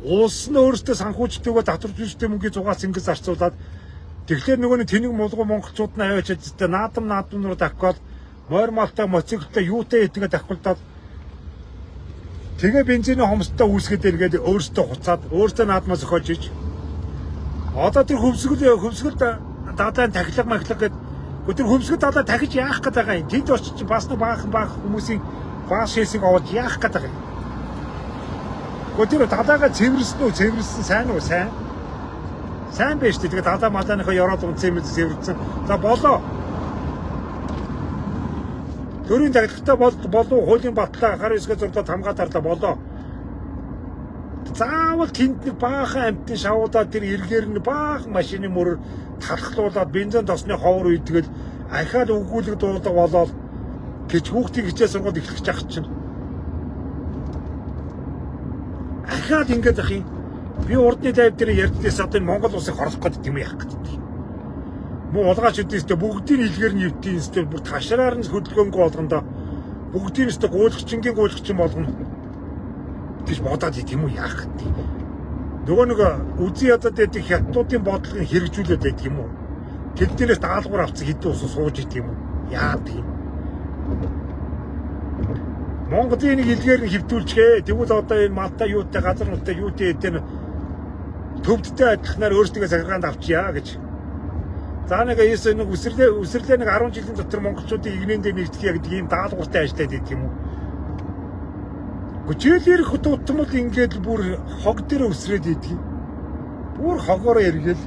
улс нь өөртөө санхүүжилтөөгөө татваржуулалтын мөнгөний 6 цэнгээс зарцуулаад тэгэхээр нөгөө нэг тэнэг мулгуу монголчууд нь аваач гэдэг наадам руу давхгаад морь малтай моциклтай юутай этгээд давхуулдаад тэгээ бензиний хомстой үүсгээд эргээд өөртөө хуцаад өөртөө наадмаа зохиож иж одоо тэр хөвсгөл даалайн тахилга гэдэг тэр хөвсгөл даалаа тахиж яах гээд байгаа юм. Тэнд очиж бас нэг баахан хүмүүсийн бааш шээсийг аваад яах гээд байгаа юм. Тэр даалаагаа цэвэрсэн сайн уу сайн? Сайн байж тээ. Тэгээд даалаа малааныхаа яроод унцсан юм цэвэрсэн. За болоо. Төрийн тахилгатай болов хуулийн батлаа гар хэсгээ зурдаад хамгаатарлаа болоо. Заавал тэнд нэг баахан амтны шавуудаад тэр эргээр нь баахан машины мөрөөр талхлуулаад бензин тосны ховор үйдгээл ахаад өгүүлэг дуулдаг болоод гэж хүүхдийн хичээл сургууль эхлэх жах чинь. Ахаад ингэж ах юм. Би урдны тайв дээр ярьдээс одоо Монгол улсыг хорлох гэдэг юм яах гэдэг. Муу улгаачдээс бүгдийн илгээр нь өвтийн сте бүр ташраар нь хөдөлгөөнгөө болгондоо бүгдийн сте гуйлгчингийн гуйлгчин болгоно гэж бодоод идэм үү яах гэдэг. Нөгөө нэг үзий ядад байдаг хятадуудын бодлогыг хэрэгжүүлээд байдаг юм уу? Тэднээс даалгавар авцсан хэдэн ус сууж идэв юм уу? Яа тийм. Монголын нэг илгээр нь хэвдүүлчихээ. Тэгвэл одоо энэ малтай юутай газар нуттай юутэй эдэн төвдтэй адилхнаар өөрсдөө захиргаанд авчия гэж. За нэг нэг үсрэрлээ нэг 10 жилийн дотор монголчуудын игнэндээ нэгтгэе гэдэг ийм даалгавартай ажиллаад идэв юм уу? Жийлэр их тутмал ингээд бүр хог дээр өсрээд идэг. Бүр хогоор эргэл.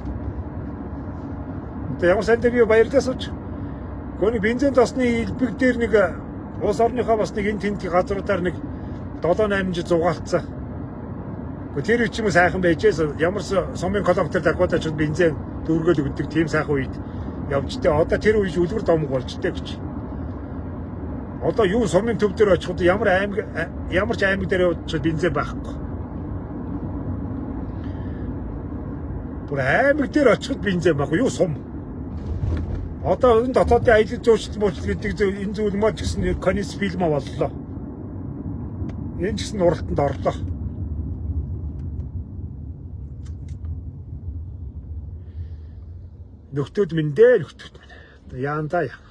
Одоо ямар санд би баярлалаа сууч. Гүн бензин тосны элбэг дээр нэг улс орныхоо бас нэг энэ тэнт газруудаар нэг 7-8 жил зугаалцсан. Тэр үчим сайхан байжээс ямар сумын колонтер дагуудаач бензин дүүргөл өгдөг тийм сайхан үед явжтэй. Одоо тэр үеж үлгэр домог болжтэй гэж. Одоо юу сумын төв дээр очиход ямар ч аймаг дээр явж бензин байхгүй. Бүр аймаг дээр очиход бензин байхгүй юу сум. Одоо энэ дотоодын аялал жуулчлал гэдэг энэ зүйл мод гэсэн конис фильм боллоо. Энэ ч гэсэн уралтанд орлоо. Нөхдөд минь яандаа яа.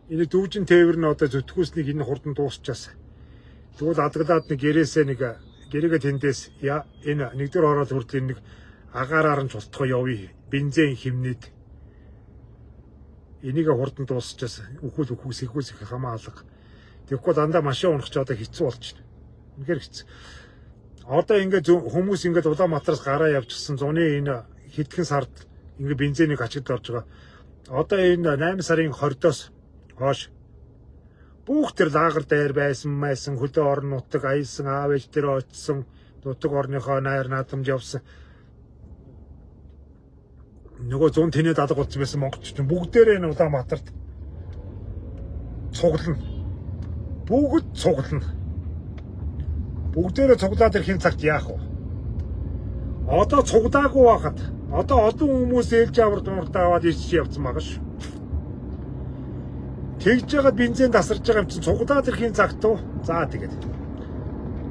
Энэ дүүжин тээвэр нь одоо зүтгүүлснийг энэ хурдан дуусчаас. Тэгвэл адгалаад нэг гэрээсээ нэг гэрээгээ тэндээс энэ нэгдүгээр ороод хүртэл нэг агаараар нь цултгоо явъя. Бензин химнээд энийг хурдан дуусчихсан. Үхүүс их хамаалга. Тэгэхгүй дандаа машин унах ч одоо хэцүү болж байна. Үнэхээр хэцүү. Одоо ингээд хүмүүс ингээд Улаанбаатараас гараа явчихсан зуны энэ хэдхэн сард ингээд бензинийг ачигд орж байгаа. Одоо энэ 8 сарын 20-оос хойш бүх тэр лагер дээр байсан хөдөө орон нутаг аялсан аав ээж дээр очсон нутаг орныхоо найр наадамд явсан нөгөө 100 тэнэд алга болсон байсан монголчууд бүгдээрээ энэ Улаанбаатарт цуглана. Бүгд цуглана. Бүгдээрээ цуглаад ирэхин цагт яах вэ? Одоо цуглаагүй байхад одоо олон хүмүүс ээлж аварт мурдаа аваад ичж явцсан байгаа шүү. Тэгж жагаад бензин тасарч байгаа юм чинь цуглаад ирэхин цагт уу? За тэгээд.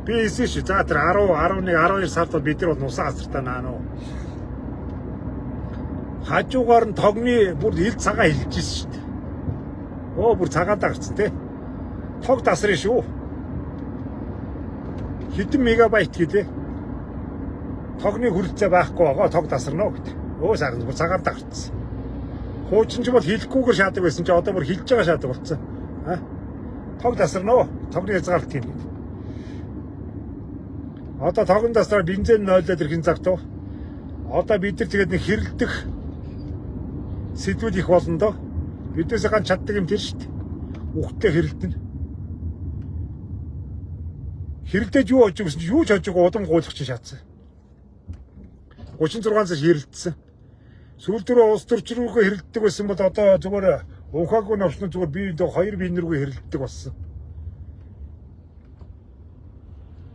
Би хэлсэн шүү. За тэр 10, 11, 12 сард бол бид нар бол нусаа асартаа наана уу. Хажуугаар нь тогны бүр ил цагаан хилжсэн шүү дээ. Оо бүр цагаандаа гарцсан тий. Тог тасрын шүү. Хэдэн мегабайт гэлээ. Тогны хүрэлцээ байхгүй байгаа тог тасарна гэдэг. Өө сайхан бүр цагаандаа гарцсан. Хуучин ч бол хилэхгүйгээр шаадаг байсан чи одоо бүр хилж байгаа шаадаг болсон. Тог тасарна. Тогны хязгаарлалт тийм. Одоо тогн тасраа бензин нойлоод ирэхин цагт уу. Одоо бид нар тэгээд нэг хэрэлдэх сэдвүүд их болно доо. Бидээс ганц чаддаг юм тэр шүү дээ. Ухтаа хэрэлдэнэ. Хэрэлдэж юу очиж гэсэн чи юу ч хожиг удам гуйлах чинь шаацсан. 36 сар хэрэлдсэн. Сүүл дөрөв улс төрчрүүгөө хэрэлддэг байсан бол одоо зүгээр ухаагүй навчны зүгээр би хоёр биенэргүй хэрэлддэг болсон.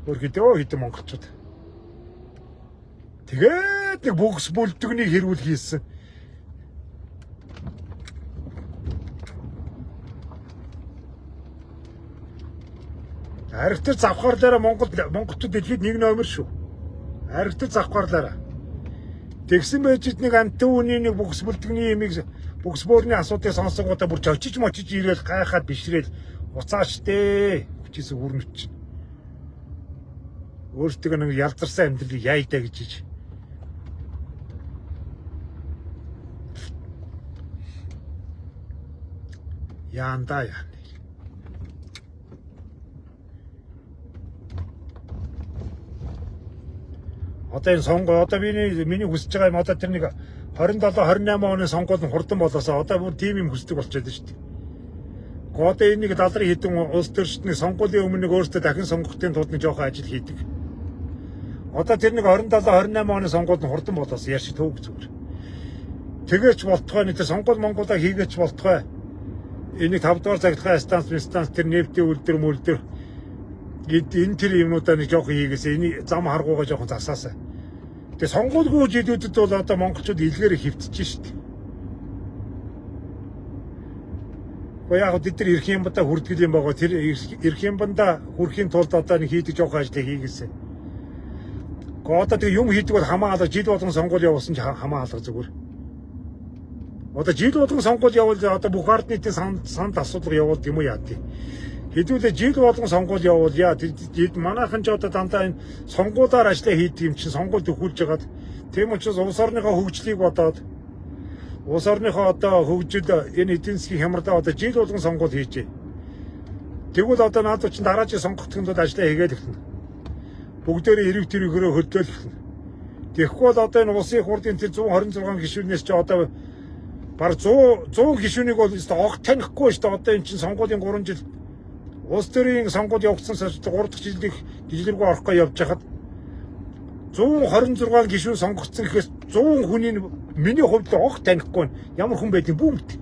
Өөрхөдөө хитэн монголчууд. Тэгээд нэг бокс бүлдгнийг хэрүүл хийсэн. Аригтар завхаарлаараа монголчууд дэлхийд нэг номер шүү. Аригтар завхаарлаараа. Тэгсэн байж нэг амтэн үний нэг бокс бүлдгний ямиг бокс боорны асуудыг сонсонгуудаа бүр чочиж ирээл гайхаад бишрээл уцааш дээ. Хүчээс үрнөч. Өөртөө нэг ялдарсан амьдралыг яйдаа гэж иж. Яанда яа. Одоо энэ сонгоо одоо миний хүсэж байгаа юм одоо тэр нэг 27 28 оны сонгуульд нь хурдан болоосоо одоо бүр тим юм хүсдэг болчиход байна шүү дээ. Одоо энэ нэг далрын хідэн улс төрчдний сонгуулийн өмнө нэг өөртөө дахин сонгохын тулд нэг жоохон ажил хийдэг. Одоо тэр нэг 27 28 оны сонгуульд нь хурдан болоосоо яаш төвөг зүгээр. Тэгээч болтгой нэг тэр сонгуул Монголаа хийгээч болтгой. Энийг 5 дугаар загтахаа станц тэр нефтийн үлдэр энэ тэр юмнуудаа нэг жоохон хийгээсээ энэ зам харгуугаа жоохон засаасаа. Тэгээ сонгуулгүй жилүүдэд бол одоо монголчууд илгээр хөвтөж шít. Гоёа яг тэр ирэх юм бата хүрдгэл юм байгаа. Тэр ирэх юм банда хүрэхийн тулд одоо нэг хийдэг жоохон ажлыг хийгээсээ. Одоо тэг юм хийдэг бол хамаалал жил болгон сонгуул явуулсан ч хамаалал зүгээр. Одоо жил болгон сонгуул явуул одоо бүх ард нийтийн санд асуудал явуулдаг юм уу яа тий. Хэдүүлээ жил болгон сонгуул явуулъя. Манайхан ч одоо дандаа энэ сонгуулаар ажиллаа хийдэг юм чинь сонгуульд өхүүлж хагаад тийм учраас улс орныхоо хөгжлийг бодоод улс орныхоо одоо хөгжил энэ эдийн засгийн хямралаа одоо жил болгон сонгуул хийжээ. Тэгвэл одоо наадуу чинь дараагийн сонгогдохын тулд ажиллаа хийгээд эхэлнэ. Бүгдээрээ эрэг тэрэгээрээ хөдлөөл эхэлнэ. Тэгэхгүй бол одоо энэ улсын их хурлын тэр 126 гишүүнээс ч одоо баг 100 гишүүнийг бол огт танихгүй шүү дээ. Одоо энэ чинь сонгуулийн 3 жил улс төрийн сонгуул явагдсан 3 дахь жилрүү орохгүй явж хахад 126 гишүүн сонгогдсон гэхээс 100 хүний миний хувьд огт танихгүй ямар хүн байдгийг бүгд.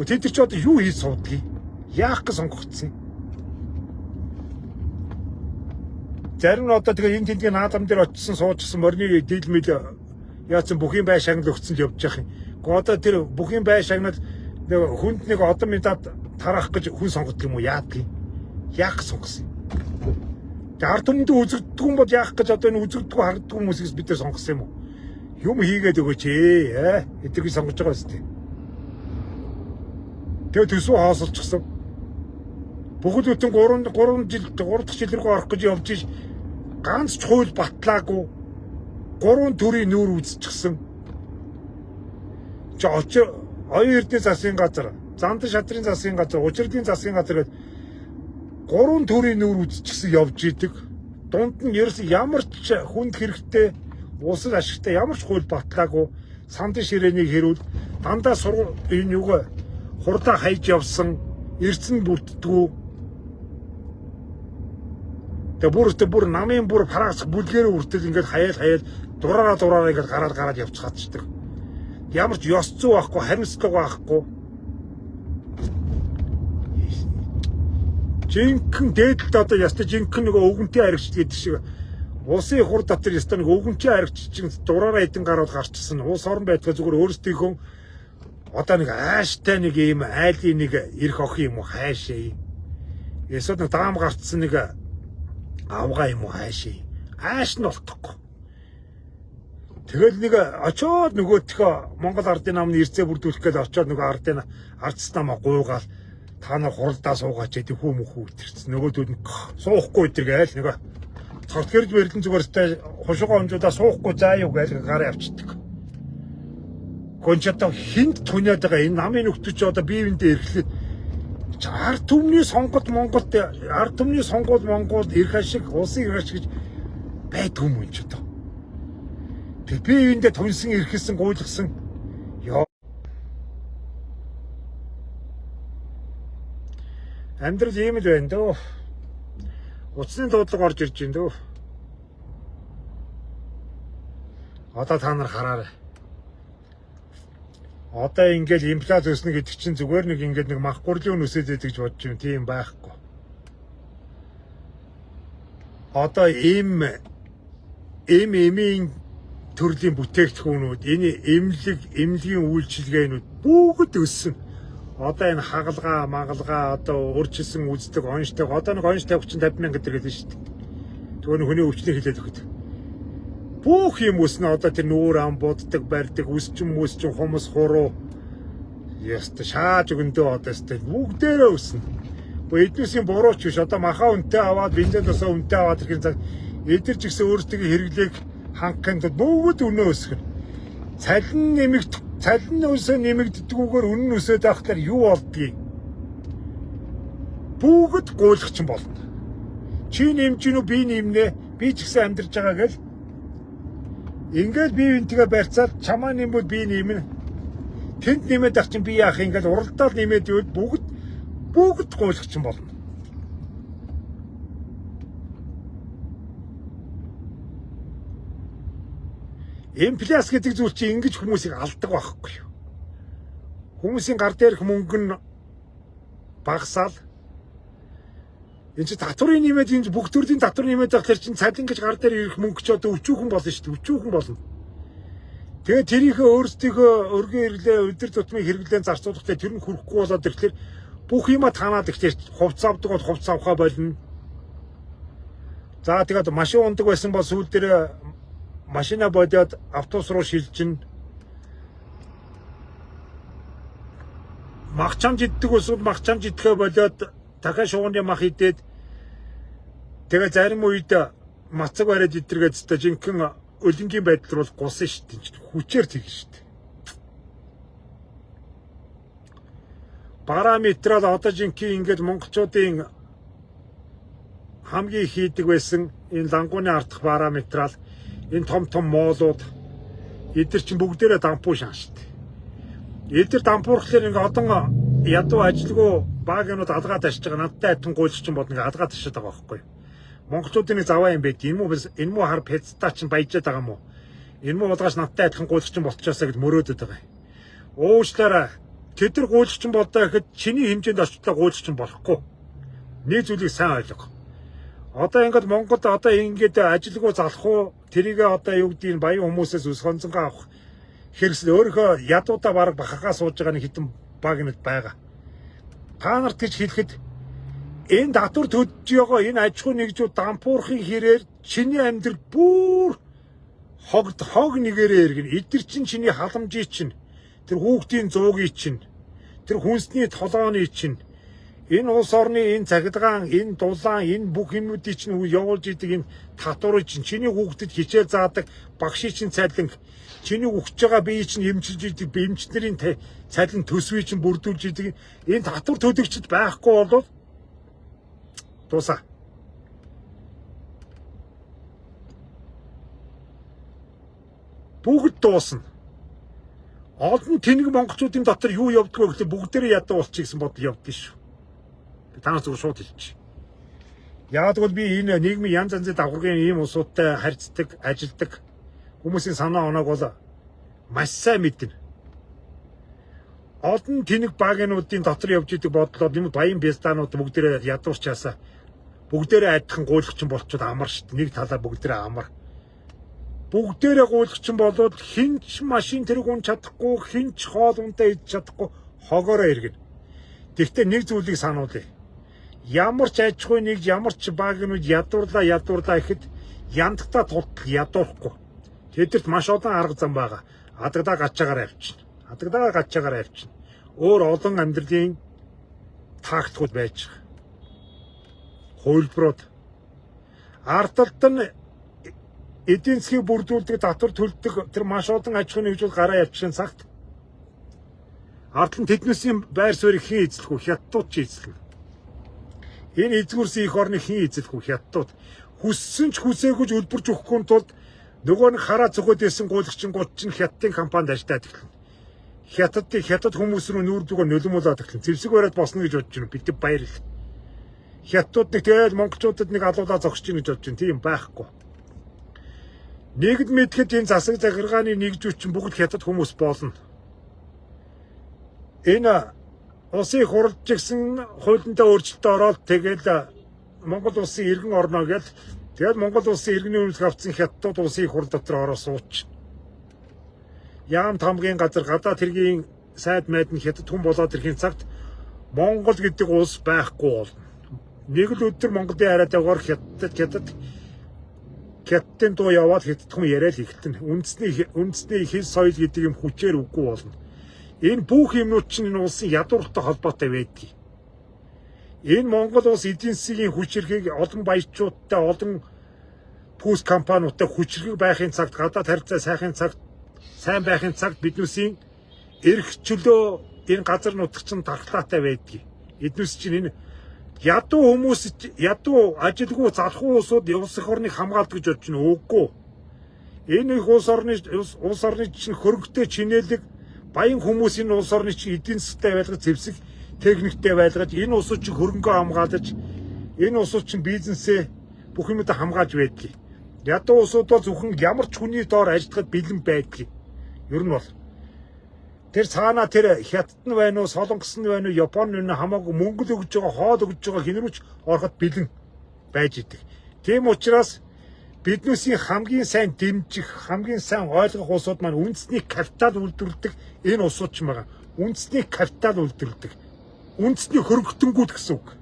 Тэд нар ч одоо юу хийж суудгийг яах гэж сонгогдсон. Зарим нь одоо тэгээ энэ тэндгийн наадам дээр очсон суужсан морины дийлмэл яатсан бүхийн бай шагнал өгсөн л явж явах юм. Одоо тэр бүхийн бай шагнал хүнд нэг одон мэдад тараах гэж хүн сонгодог юм уу яадаг юм? Яах сонгосон юм? Тэгээ ард түмэнд үзэгддэг юм бол яах гэж одоо энэ үзэгддэггүй харагддаг хүмүүсээс бид нар сонгосон юм уу? Юм хийгээд өгөөч ээ. Эдгэрийг сонгож байгаа үстэй. Тэгээ төсөө хаосолчихсон. Бүхэл бүтэн 3 дахь жил рүү орох гэж явж иж ганц ч хууль батлаагүй 3 төрлийн нүүр үзчихсэн. Оюун эрдэнэ засгийн газар, Зандан шатрын засгийн газар, Учирдын засгийн газар гэдэг 3 төрлийн нүүр үзчихсэн явж идэг. Дунд нь ерөөс ямар ч хүнд хэрэгтэй, улсад ашигтай ямар ч хууль батлаагүй сандан ширээнийг хэрүүл дандаа энэ юугаа хурдаа хайж явсан, эрдсэн бүрддэггүй. Тэгээ бүр намын бүр парагс бүлгээр үртэл ингээд хаяал дураараа ингээд гараад явж чадчихдаг. Ямар ч ёс зүй байхгүй, харимсалтай байхгүй. Жинхэнэ дээдлд одоо яста жинхэнэ нөгөө өвгөнтэй харигч гэдэг шиг улсын хур дотор яста нэг өвгөнтэй харигч чинь дураараа эдэн гарууд гарчсан. Улс орон байтугай зүгээр өөрсдийнхөө одоо нэг ааштай нэг ийм айлын нэг эрх охин юм уу хайшаа. Эсвэл нэг даам гарцсан нэг авгаа юм уу хайшаа. Ааш нь болтохгүй. Тэгэл нэг очоод нөгөөтгөө Монгол ардын намны эрзээ бүрдүүлэх гээд очоод нөгөө ардын ардс намаа гуйгаал та нар хуралдаа суугаач гэдэг хүү мөхүү ütэрсэн. Нөгөөдүүд нь суухгүй үтергээл нэг цогцгэрж бэрлэн зүгээртэй хушуугаа хонжуудаа суухгүй заа юу гэж гараа авчдаг. Гончото хинт туниад байгаа энэ намын нөхдөч одоо бие биендээ эрхлээд ард түмний сонгоод Монголд эрх ашиг, улсын эрх ашиг гэж байдгүй юм ч одоо. Тэг бие биендээ тунсан эрхэлсэн гуйлгсан амьдрал ийм л байна дөө. Утасны дуудлага орж ирж байна дөө. Одоо та нар хараарай. Одоо ингээл инфляци өснө гэдэг чинь зүгээр нэг ингээд нэг мах гурлын үн өсөд байдаг гэж бодож юм. Тийм байхгүй. Одоо эмийн төрлийн бүтээгдэхүүнүүд, энэ эмнэлгийн үйлчилгээнүүд бүгд өссөн. Одоо энэ хагалгаа одоо урьдчилсан үздэг онштой одоо нэг онш тавьчин 50,000 гэдэг хэлсэн шүү дээ. Тэгвэл хүний өвчнөө хэлээд өгöd. Бүх юм өснө одоо тэр нүүр ам буддаг барьдаг үсчин хумс хуруу яста шааж өгөндөө одоо яста бүгдээрээ өснө. Эднээсийн бурууч биш одоо махаа үнтэй аваад бензиносоо үнтэй аваад ирэхин цаг эдэр ч гэсэн өөрсдөө хэрэглээг хангахын тулд бүгд өнөө өсгөн. Цалин өсөө нэмэгддэггүйгээр үнэн өсөөд байхлаар юу болдгийг бүгд гуйлахч болно. Чи нэмж гинүү би нэмнэ. Би ч гэсэн амьдарч байгаа гэл. Ингээд би энтэйгээ барьцаад чамаа нэмбэл би нэмнэ. Тэнд нэмээд ах чинь би яах ингээд уралдаал нэмээд ивэл бүгд гуйлахч болно. Инфляц гэдэг зүйл чинь ингэж хүмүүсийг алдаг байхгүй юу? Хүмүүсийн гар дээрх мөнгө нь багасаал. Энэ чинь татврын нэмээд энэ бүх төрлийн татвар нэмээд байхлаар чинь цалин гэж гар дээр ирэх мөнгө ч одоо өчүүхэн болно шүү дээ. Өчүүхэн болно. Тэгээ тэрийнхээ өөрсдийнхөө өргөн ирлээ өдөр тутмын хэрэглэн зарцуулахтай тэр нь хүрэхгүй болоод ирэхлээр бүх юма танаад ихтэй хувц авдаг бол хувц авахаа болно. За тэгээд машин ундаг байсан бол сүүл дээр машина бодоод автобус руу шилжин. Махчамж иддэг усуд махчамж идэхэ болоод дахиад шууганы мах идээд тэгээ зарим үед мацаг бариад идэргээд өстой жинхэнэ өлөнгийн байдал руу гусан шүү дээ. Хүчээр тэгнэ шүү дээ. Параметрал одоо жинхэнэ ингээд монголчуудын хамгийн хийдэг байсан энэ лангууны ардах параметрал энэ том моолууд эдгээр чинь бүгдээрээ дампуу шаан шүү дээ. Эдгээр дампуурхлаар ингээ одон ядуу ажилгүй багийнууд алгаа ташиж байгаа надтай адилхан гуйлч чинь бодно ингээ алгаа ташиж байгаа байхгүй. Монголчуудын нэг заваа юм байд. Энэ муу хар пецта чинь баяжаад байгаа юм уу? Энэ муу болгоож надтай адилхан гуйлч чинь болчихосоо гэд мөрөөдөд байгаа юм. Уучлаарай. Тэд нар гуйлч чинь болдоо гэхэд чиний хэмжээнд очтой гуйлч чинь болохгүй. Нэг зүйлийг сайн ойлго. Одоо ингээд Монголд одоо ингээд ажилгүй залах уу тэрийг одоо юу гэдгийг баян хүмүүсээс ус хонцонгаа авах хэрэгсэл өөрийнхөө ядуудаа бараг бахахаа сууж байгаа нэг хитэн багнад байгаа. Та нарт гэж хэлэхэд энэ татвар төдөж байгаа энэ аж ахуй нэгжүүд дампуурхын хэрээр чиний амьдрал бүр хог нэгээрээ иргэн. Эдгэр чинь чиний халамжийн чинь тэр хүүхдийн зуугийн чинь тэр хүнсний толооны чинь энэ улс орны энэ цагдгаан, энэ дулаан, энэ бүх юмнуудыг чинь явуулж идэг энэ татварыг чинь чиний хүүхдэд хичээл заадаг багшийн чинь цалин чиний өгч байгаа бие чинь эмчилж идэг, эмчнэрийн цалин төсвийг чинь бүрдүүлж идэг. Энэ татвар төлөгчд байхгүй бол дуусаа. Бүгд дуусна. Олон тэнэг монголчуудын дотор юу явдгаа гэхэл бүгдээрээ ядуу болчих гэсэн бодол явдгийн шүү. Танаас зөв шууд хэлчих. Яг бол би энэ нийгмийн янз янзын давхаргын ийм усуудтай харьцдаг, ажилдаг хүмүүсийн санаа оноог бол маш сайн мэднэ. Олон тэнэг багийнуудын дотор явж идэг бодлоо юм баян бяцдаанууд бүгдээрээ ядуурчаасаа бүгдээрээ адилхан гуйлгчин болчиход амар шүү дээ. Нэг талаа бүгдээрээ амар. Бүгдээрээ гуйлгчин болоод хинч машин тэрэг унж чадахгүй, хинч хоол унтаа идэж чадахгүй хогоороо иргэнэ. Тэгвэл нэг зүйлийг сануулъя. Ямар ч аж ахуй нэг ямар ч багийнууд ядуурлаа гэхэд яндагтаа тултал ядуурахгүй. Тэдэрт маш олон арга зам байгаа. Адагдаа гачаагаар авчина. Өөр олон амьдралын тактикуд байж байгаа. Хувилбарууд ардталд нь эдийн засгийг бүрдүүлдэг, татвар төлдөг тэр маш олон аж ахуйн нэгжүүд гараа явчихсан цагт ардтал нь тэднээсийн байр суурийг хэн эзлэх вэ? Хятадууд ч эзлэх. Энэ эзгүрсэн их орны хэн эзлэх вэ? Хятадууд. Хүссэн ч хүсээгүй үлбэрж өгөхгүй тулд нөгөө нэг хараа цогод ирсэн гуйлагчин чинь хятадын компанид ажиллаад эхэлнэ. Хятад хүмүүс рүү нүүр дүгээр нулимуулаад эхэлнэ. Зэвсэг бариад босно гэж бодож байна. Бид баярлал. Хятадууд нэг тэгээд монголчуудад нэг алуулаа зогсож гин гэж бодож байна. Тийм байхгүй. Нэгд мэдхэд энэ засаг захиргааны нэгжүүч бүгд хятад хүмүүс болно. Энэ улсын хурлж гисэн хуулиндаа өөрчлөлтөд ороод тэгэл Монгол улсын иргэн орно гэж тэгээд Монгол улсын иргэний өмнөх авсан хятадууд улсын хурл дотор ороо сууч. Яам тамгийн газар гадаад хэргийн сайд майд нь хятад хүн болоод ирэхин цагт Монгол гэдэг улс байхгүй болно. Нэг л өдөр Монголын хараад яваар хятадын дуу яваад хятад хүн яриад эхэлтэн. Үндэсний хэл соёл гэдэг юм хүчээр үгүй болно. Энэ бүх юмнууд чинь энэ улсын ядууртай холбоотой байдгийг. Энэ Монгол улс эдийн засгийн хүчирхийг олон баячуудтай, олон пүүс компаниудтай хүчирхэг байхын цагт, гадаад харилцаа сайн байхын цагт биднүүсийн эрх чөлөө энэ газар нутагт чинь тархлаатай байдгийг. Эднээс чинь энэ ядуу хүмүүс, ядуу ажилгүй залхуу улсууд улс их орныг хамгаалдаг гэж бодож байна. Үгүй. Энэ их улс орны чинь хөрөнгөтэй чинээлэг баян хүмүүсийн улс орны чинь эдийн засгтай байлгаж, зэвсэг техниктэй байлгаж, энэ улсууд чинь хөрөнгөө хамгаалж, энэ улсууд чинь бизнесээ бүх юмудаа хамгаалж байдгийг. Ядуу улсууд бол зөвхөн ямар ч хүний доор ажиллахад бэлэн байдгийг. Ер нь бол тэр цаана тэр хятад нь байна уу, солонгос нь байна уу, Япон нь хамаагүй мөнгө л өгж байгаа, хоол өгж байгаа хинрүүч ороход бэлэн байж идэг. Тийм учраас биднээсийн хамгийн сайн дэмжих, хамгийн сайн ойлгох улсууд маань үндэсний капитал үйлдвэрлэдэг энэ улсууд ч байгаа. Үндэсний капитал үйлдвэрлэдэг. Үндэсний хөрөнгөтөнгүүд гэсэн үг.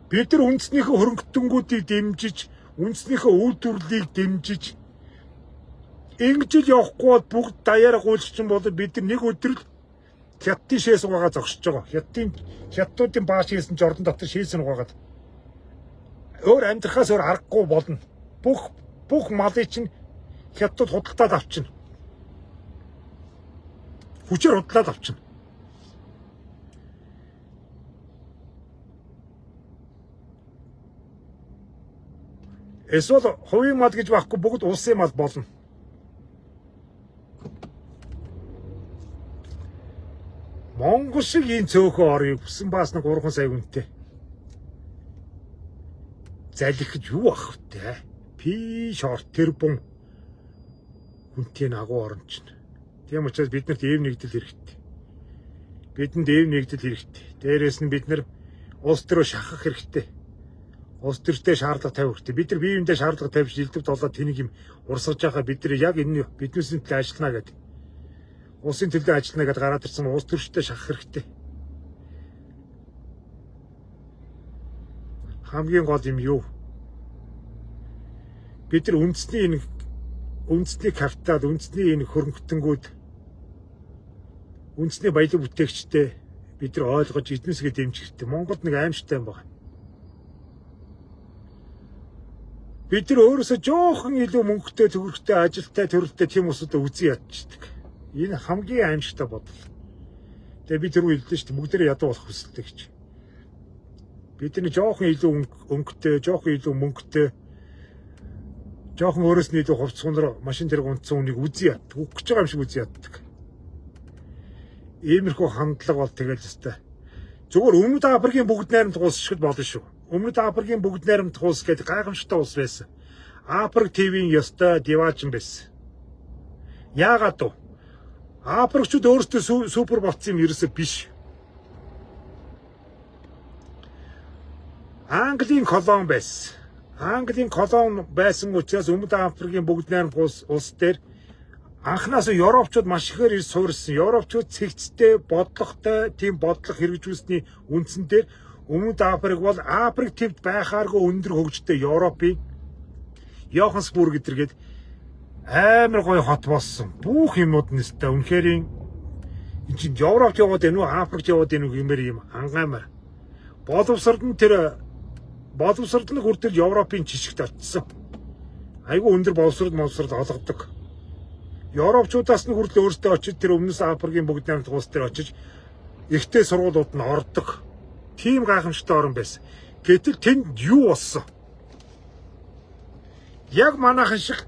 Бид нар үндэснийхээ хөрөнгөтөнгүүдийг дэмжиж, үндэснийхээ үйлдвэрлэлийг дэмжиж ингэж л явахгүй бол бүгд даяараа гуйлчин болоод бид нар нэг өдөр л хятадын шээс угаагаа зогсож байгаа. Хятадуудын бааш хийсэн ч ордон дотор шээс угаагаад өөр амьдрахаас өөр аргагүй болно. Бүх малыг чинь хятадууд худалдаад авчина. Хүчээр худалдаад авчина. Эсвэл хувийн мал гэж байхгүй бүгд улсын мал болно. Монгол шиг энэ цөөхөн орыг хүсэн баас нэг 3 сая хүнтэй. Залхиж юу ах вэ? Пи шорт тэрбум хүнтэй агуу орн чинь. Тийм учраас биднэрт эв нэгдэл хэрэгтэй. Бидэнд эв нэгдэл хэрэгтэй. Дээрээс нь бид нар улс төрөө шахах хэрэгтэй. Улс төртэй шаардлага тавих хэрэгтэй. Бид нар бие биендээ шаардлага тавьж илдэг долоо тэнийг юм урсгаж байгаа бид нар яг энэ биднээс төлөө ажиллана гэдэг. Улсын төлөө ажиллана гэдээ гараад ирсэн улс төрчтэй шахах хэрэгтэй. Хамгийн гол юм юу? Бид нар үндэсний капитал, үндэсний энэ хөрөнгөтөнгүүд, үндэсний баялаг бүтээгчтэй бид нар ойлгож эднээсгээ дэмжих хэрэгтэй. Монголд нэг аимшигтай юм байна. бид нар өөрөөсөө жоохон илүү мөнгөтэй, төгрөгтэй, ажилтай, төрөлтэй тийм хүмүүсд үзий ядчихдаг. Энэ хамгийн аимшигтай бодол. Тэгээ би түрүү хэлдэн шүү дээ, бүгдээрээ ядуу болох хүсэлтэй гэж. Бидний жоохон илүү өнгөтэй, жоохон илүү мөнгөтэй, жоохон өөрөөс нь илүү хувцсунаар машин тэрэг унтсан хүнийг үзий яддаг. Үхэж байгаа юм шиг үзий яддаг. Иймэрхүү хандлага бол тэгэл өстэй. Зүгээр Өмнөд Африкийн бүгд найрамдах улс шиг болно шүү. Өмнөд Африкийн бүгд найрамдах улс гэдэг гайхамшигтай улс байсан. Африк ТV-ийн ёстой диваачн байсан. Яагаад вэ? Африкчууд өөрсдөө супер болцсон юм ерөөсөө биш. Английн колон байсан. Английн колон байсан учраас Өмнөд Африкийн бүгд найрамдах улс дээр анхнаасаа Европчууд маш ихээр ирж суурилсан. Европчууд цэгцтэй, бодлоготой тийм бодлого хэрэгжүүлсний үндсэн дээр Өмнөд Африк бол Африк төвд байхааргүй өндөр хөгжтэй Европын Йоханнесбург гэдэргээд амар гоё хот болсон. Бүх юмуд нь өстой. Үнэхээр энэ чинь Европт яваад байна уу, Африкт яваад байна уу гэмээр юм ангаймаар. Боловсрол нь хүртэл Европын жишгт очсон. Айгүй өндөр боловсрол олгодог. Европчуудаас нь хүртэл өөрсдөө очиж тэр өмнөс Африкийн бүгд найрамдах улс дээр очиж ихтэй сургуулиуд нь ордог. Тийм гайхамшигтай орн байсан. Гэтэл тэнд юу болсон? Яг манайхан шиг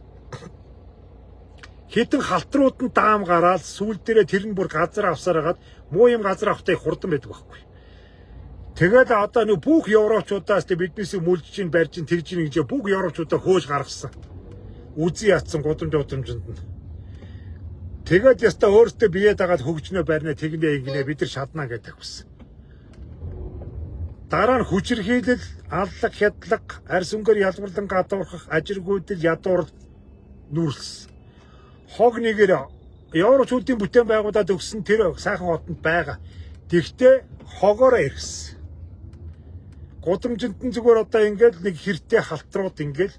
хитэн халтрууд нь даам гараад сүүл дээрээ тэр нь бүр газар авсаар хагаад муу юм газар авахтай хурдан байдаг байхгүй. Тэгээд одоо нэг бүх европчуудаас биднээс мүлж чинь барьж чинь тэрж чинь гэж бүх европчуудаа хөөж гаргасан. Үзий ятсан гудамжинд нь. Тэгээд яста өөртөө биеэ дагаад хөгжнөө барьна тэгнэ ингэнэ бид нар шатнаа гэдэг хүссэн. Дараа нь хүчирхийлэл, аллаг, хядлаг, арьс өнгөөр ялбарлан гадуурхах, ажиргүйдэл, ядуур нүүрлсэн. Хог нэгээр европчуудын бүтээн байгуулаад өгсөн тэр сайхан хотод байгаа. Тэгтээ хогоороо иргэсэн. Гудамжинд нь зүгээр одоо ингээд нэг хэртэй халтрууд ингээд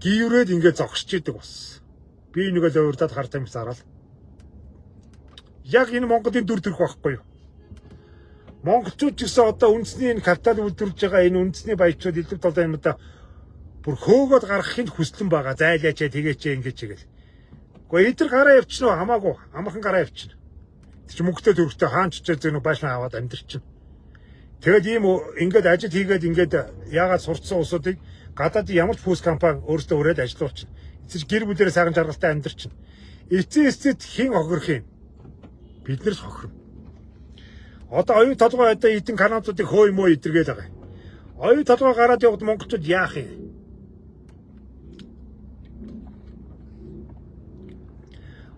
гіврээд ингээд зогсож идэг болсон. Би нэгэ л өөрдөөд хар тамхи зараад. Яг энэ Монголын дүр төрх байхгүй юу? Монголчууд ч гэсэн одоо үндэсний энэ капитал үйлдвэрлэж байгаа энэ үндэсний баячууд элдв толгой юмудаа бүр хөөгөөд гаргахын хүслэн байгаа. Зайлаачаа тэгээчээ ингэж гэл. Гэхдээ эдгээр гараа явчихна уу хамаагүй. Амархан гараа явчихна. Тэг чи мөнгөтэй төрхтэй хаанч ч зэн баашна аваад амьдрчин. Тэгэд ийм ингээд ажил хийгээд ингээд яагаад сурцсан улсуудыг гадаад ямар ч фүүс компани өөрсдөө өрөөд ажиллуулчихна. Эцэг гэр бүлэрээ сайхан жаргалтай амьдрчин. Эцэст хэн хохирох юм? Бид нар л хохирно. Одоо оюун толгой одоо эдэн канадуудыг хөөе мөө идэргээл байгаа. Оюун толгой гараад яваад монголчууд яах юм?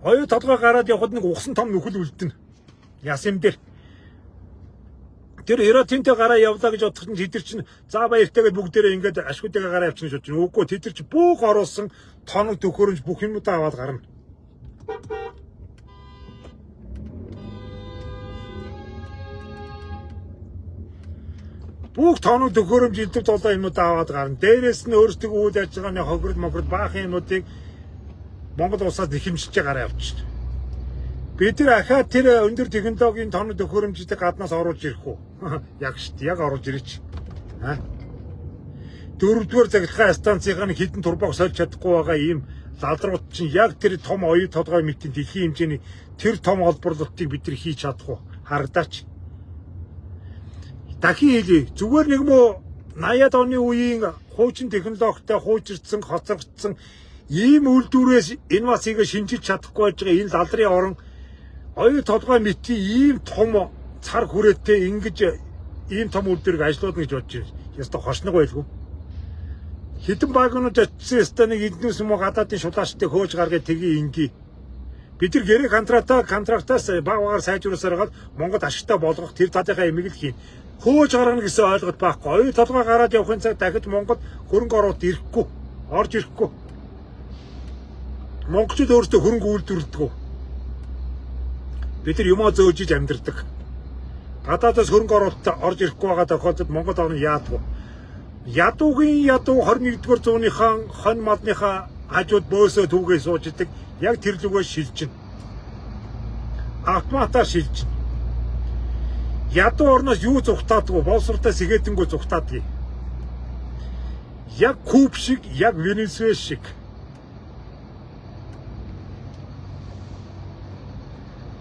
Оюун толгой гараад явахад нэг угсан том нүхэл үлдэнэ. Яс юм дээр. Тэр Эротинтэй гараа явлаа гэж бодох нь тэд чинь за баяртайгээд бүгдээрээ ингээд ашгүйтэйгээ гараа явчихна гэж бодчих. Үгүй тэд чинь бүх оруулсан тоног төхөөрөмж бүх юмудаа аваад гарна. Бүх тоног төхөөрөмж элдв толгой юмудаа аваад гарна. Дээрээс нь өөрсдөө үйл ажиллагааны хохирол мохирол баахан юмнуудыг Монгол улсаас нэхэмжиж гараа явчихна. Бид нар ахаа тэр өндөр технологийн тоног төхөөрөмжтэй гаднаас оруулж ирэх үү? Яг шүү дээ. Яг оруулж ирээч. Дөрөвдүгээр цахилгаан станцын хідэн турбаг сольж чадахгүй байгаа ийм лалрууд чинь яг тэр том оюун толгой мэтийн дэлхийн хэмжээний тэр том олборлолтыг бид нар хийж чадах уу? Харагдаач. Дахин хэлье. Зүгээр нэг мөө 80-аад оны үеийн хуучин технологитой хуучирдсан, хоцрогдсон ийм үйлдвэрээс энэ бас игээ шинжилж чадахгүй байж байгаа энэ лалрын орон оюун толгой мэтийн ийм том цар хүрээтэй ингэж ийм том үйлдвэрийг ажиллуулна гэж бодож байна. Ястаа хошног байлгүй. Хэдэн багнууд очсон ястаа нэг эднээс юм уу гадаадын шулаачтай хөөж гаргаад тгий инги. Бид нар гэрээ контрактаас багаар сайжруулсаар гал Монгол ашигтай болгох тэр талынхаа эмийг л хийн. Хөөж гаргана гэсэн ойлголт байхгүй. Оюун толгой гараад явахын цаг дахид Монгол хөрөнгө оруулалт ирэхгүй. Орж ирэхгүй. Монголчууд өөрсдөө хөрөнгө үйлдвэрлэдэг. Бид нар юмаа зөөжиж амьдэрдэг. Гадаадаас хөрөнгө оруулалт орж ирэхгүй байгаа тохиолдолд Монгол орн яадаг вэ? Ядуугийн ядуу 21-р зууныхаа хон модныхаа хажууд бөөсөө түүгээ сууж идэг. Яг тэр лүгөө шилжин. Автоматар шилжин. Ядуу орноос юу зүхтаадаг вэ? Боловсролтой сэгээдэнгөө зүхтаадаг. Яг Куб шиг, яг Венесуэл шиг.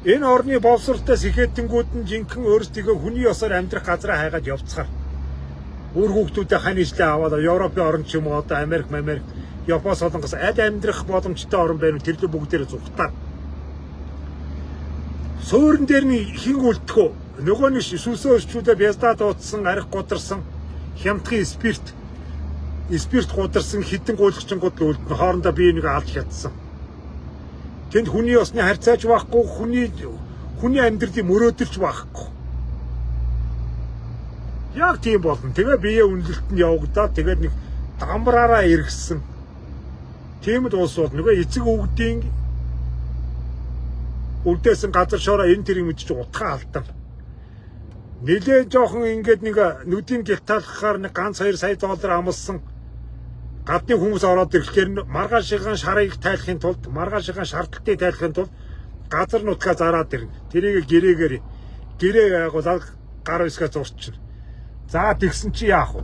Энэ орны боловсролтоос ихэдтэнгүүд нь жинхэнэ өөрсдөө хүний ёсоор амьдрах газраа хайгаад явцгаар өөр хүүхдүүдээ ханийчлээ аваад Европын орн ч юм уу одоо Америк, Япон, Солонгос аль амьдрах боломжтой орн байна тэр дэ бүгдээрээ зүгтаа. Суурин дээр нь хин үлдэх үү? Нөгөө нэг сүлсөө өрчүүдээ бяздаа дуудсан, арх гударсан, хямдхан спирт гударсан хитэн гуйлгчингууд л үлдэн хоорондоо бие нэг алж чадсан. Тэнд хүний осны харьцааж байхгүй, хүний амьдралыг мөрөөдөлж байхгүй. Яг тийм болно. Тэгээ бие үнэлэлтэнд явагдаад тэгээд нэг дамбраараа эргэсэн. Тиймд улс бол нөгөө эцэг өвгдийн үлдээсэн газар шороо энэ тэрийг мэдчих утгаа алдан. Нилээ жоохон ингээд нэг нүдийн гялтаалгахаар нэг ганц 2 сая доллар амлсан гадны хүмүүс ороод ирэхээр маргаашийн шарыг тайлахын тулд маргаашийн шаардлагыг тайлахын тулд газар нутгаа зараад ирнэ. Тэрийг гэрээ ягуулаад гар үсгээ зурчихна. За тэгсэн чи яах вэ?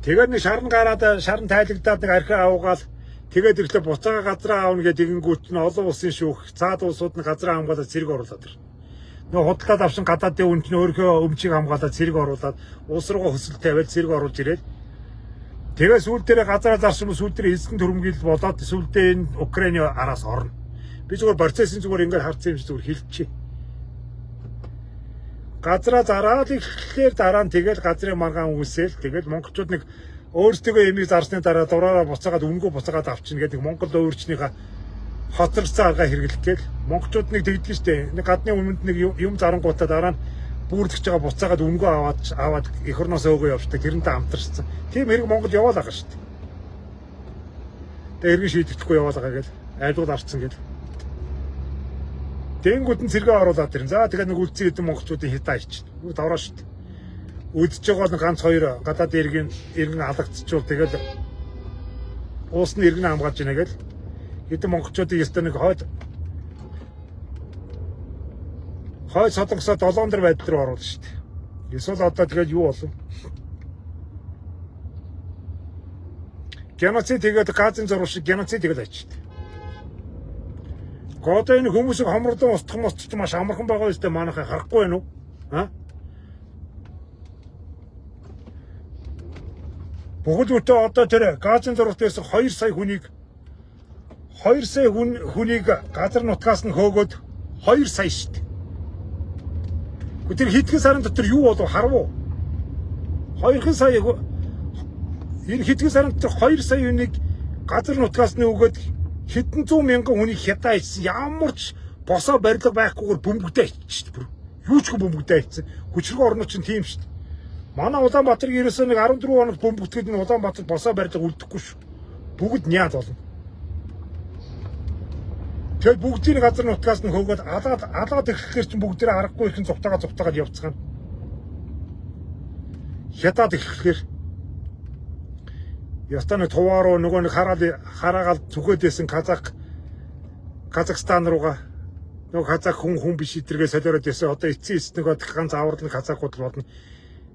Тэгээд нэг шарн тайлагдаад нэг архи авгаал тэгээд ирэхдээ буцаага газраа аавна гэдэг тэгэнгүүт нь олон улсын шүүх цаад улсууд нь газраа хамгаалаад зэрэг оруулаад ирнэ. Нөгөө худалдаад авсан гадаадын үн чинь өөрийнхөө өмчийг хамгаалаад зэрэг оруулаад улс руугаа хөсөл тавиад зэрэг оруулж ирээд тэгээ сүүл дээр газраа зарсан сүүл дээр эзэн төрөмгөл болоод сүүл дээр энэ Украины араас орно. Би зүгээр процессын зүгээр ингээд харцсан юм шиг зүгээр хэлчихье. Газраа зараад ирэхлээр дараа нь тэгэл газрын маргаан үүсэл тэгэл монголчууд нэг өөрсдөө эмийг зарсны дараа дураараа буцаагаад үнгөө буцаагаад авчна гэдэг Монгол өөрчнийхээ хоцорсон арга хэрэглэх гээл монголчууд нэг тэгдэг штэ. Нэг гадны өмнөд нэг юм зарангуудаа дараа нь бүүрлэж байгаа буцаагаад үнгөө аваад эх орноос өөгөө явчихдаг. Тэрнтэй хамтарсан. Тийм хэрэг Монгол яваал байгаа штэ. Тэгээ хэрэг шийдэхгүй яваал байгаа гээл айлгууд арцсан гээл. Тэнгүүд нь цэргээ оруулаад ирнэ. За тэгээд нэг үлдсэн хэдэн монголчуудын хитаа ичнэ. Давраа штэ. Үдж байгаа нь ганц 2 гадаад иргэн алгацчихвол тэгэл уус нь иргэн хамгаалж ийнэ гээл. Хэдэн монголчуудын ёстой нэг хойд содонгосоо 7 дор байдал руу оруулна шүү дээ. Эсвэл одоо тэгээд юу болов? Геноцид тэгээд газрын зурвал шиг геноцид тэгээд ачиж. Гото энэ хүмүүсийг хомролон устгах маш амархан байгаа юм шүү дээ. Манайхаа харахгүй байна уу? Бүгд өтөө одоо тэр газрын зурвалт байсан 2 сая хүнийг газар нутгаас нь хөөгөөд 2 сая шүү дээ. Тэр хэдхэн сарын дотор юу болов харав уу? 2 сая энэ хэдхэн сарын дотор 2 сая хүнийг газар нутгаас нь өгөөд хэдэн зуун мянган хүнийг хятаа ичсэн. Ямар ч босоо барилга байхгүйгээр бөмбөгдөө ичсэн бүр. Юу ч бөмбөгдөө ичсэн. Хүчрэг орнууд чинь тийм шүү дээ. Манай Улаанбаатарыг ерөөсөө нэг 14 хоног бөмбөгдөхөд нь Улаанбаатар босоо барилга үлдэхгүй шүү. Бүгд няад болно. Тэгээд бүгдийн газар нутгаас нь хөөгөөд алаад ирэхлээр чинь бүгдээрээ аргагүй ихэн зугтаагаад явцгаана. Хятад ирэхлээр ястаны тувааруу нөгөө нэг хараагаал зүгээдсэн Казахстан руугаа нөгөө казах хүн биш эдэргээ солиороод ясаа одоо эцсийн нөгөө ганц аврал казахууд болно.